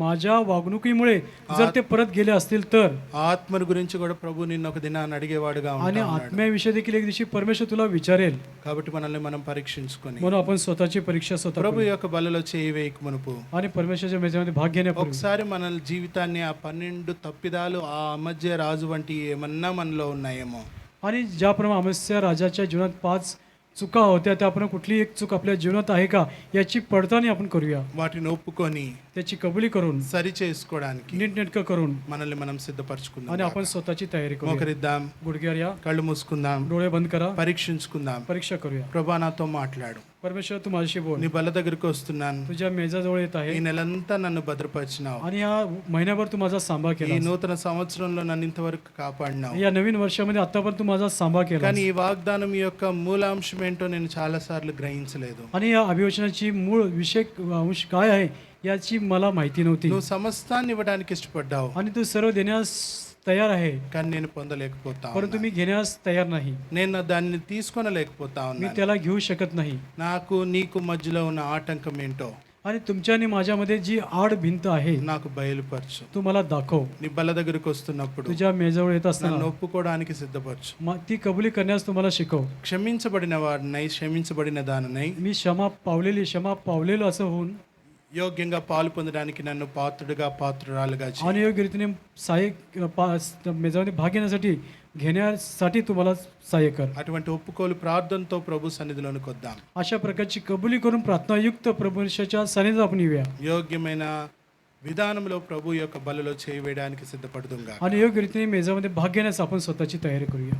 माझ्या वागणुकीमुळे जर ते परत गेले असतील तर, ఆత్మను గురించి కూడా ప్రభు నిన్న ఒక దినాన్ని అడిగేవాడుగా आणि ఉంటాడు. आत्म्याविषयी देखील एक दिवशी परमेश्वर तुला विचारेल. కాబట్టి మనల్ని మనం పరీక్షించుకొని म्हणून आपण स्वतःची परीक्षा स्वतः ప్రభు करूया. యొక్క బలలో చేయి వేయక మునుపు आणि परमेश्वराच्या मेजामध्ये भाग घेण्यापूर्वी ఒకసారి మన జీవితాన్ని ఆ 12 తప్పిదాలు, ఆ అమధ్య రాజు వంటి ఏమన్నా మనలో ఉన్నాయేమో, आणि ज्याप्रमाणे अमस्या राजाच्या जीवनात 5 चुका होत्या त्याप्रमाणे कुठली एक चूक आपल्या जीवनात आहे का याची पडताळणी आपण करूया. వాటిని ఒప్పుకొని त्याची कबुली करून సరి చేసుకోవడానికి नीटनेटकं करून మనల్ని మనం సిద్ధపరచుకుందాం. आणि आपण स्वतःची तयारी करूया. మోకరిద్దాం, गुडघ्यावर या, కళ్ళు మూసుకుందాం, डोळे बंद करा, పరీక్షించుకుందాం. परीक्षा करूया. ప్రభా, నాతో మాట్లాడు. परमेश्वर तू माझ्याशी बोल. నీ బల్ల దగ్గరికి వస్తున్నాను. तुझ्या मेजाजवळ येत आहे ఈ నెలంతా నన్ను భద్రపరిచినావు. आणि या महिन्याभर तू माझा सांभाळ ఈ केला. నూతన సంవత్సరంలో నన్ను ఇంతవరకు కాపాడినావు. या नवीन वर्षामध्ये आतापर्यंत तू माझा सांभाळ केला. కానీ ఈ వాగ్దానం యొక్క మూలాంశం ఏంటో నేను చాలా సార్లు గ్రహించలేదు. आणि या अभिवचनाची मूळ विषय अंश काय आहे याची मला माहिती नव्हती. నువ్వు సమస్తాన్ని ఇవ్వడానికి ఇష్టపడ్డావు, आणि तू सर्व देण्यास तयार आहे కానీ నేను పొందలేకపోతా परंतु ఉన్నా. मी घेण्यास तयार नाही. నేను దాన్ని తీసుకొనలేకపోతా मी ఉన్నా. त्याला घेऊ शकत नाही. నాకు నీకు మధ్యలో ఉన్న ఆటంకం ఏంటో आणि तुमच्या आणि माझ्यामध्ये जी आड भिंत आहे నాకు బయలుపరచు. तू मला दाखव. నీ బల్ల దగ్గరికి వస్తున్నప్పుడు तुझ्या मेजाजवळ येत నన్ను असताना ఒప్పుకోవడానికి సిద్ధపరచు. ती कबुली करण्यास तू मला शिकव. క్షమించబడిన వాడినై, క్షమించబడిన దానినై, मी क्षमा पावलेलो असं होऊन యోగ్యంగా పాలు పొందడానికి నన్ను పాత్రుడిగా పాత్రురాలుగా చేయి. आणि योग्य रीतीने मेजामध्ये भाग घेण्यासाठी तू मला सहाय्य कर. అటువంటి ఒప్పుకోలు ప్రార్థనతో ప్రభు సన్నిధిలోనికి వద్దాం. अशा प्रकारची कबुली करून प्रार्थनायुक्त प्रभूच्या सानिध्यात आपण येऊया యోగ్యమైన విధానంలో ప్రభు యొక్క బలలో చేయి వేయడానికి సిద్ధపడుతుంగా. आणि योग्य रीतीने मेजामध्ये भाग घेण्यास आपण स्वतःची तयारी करूया.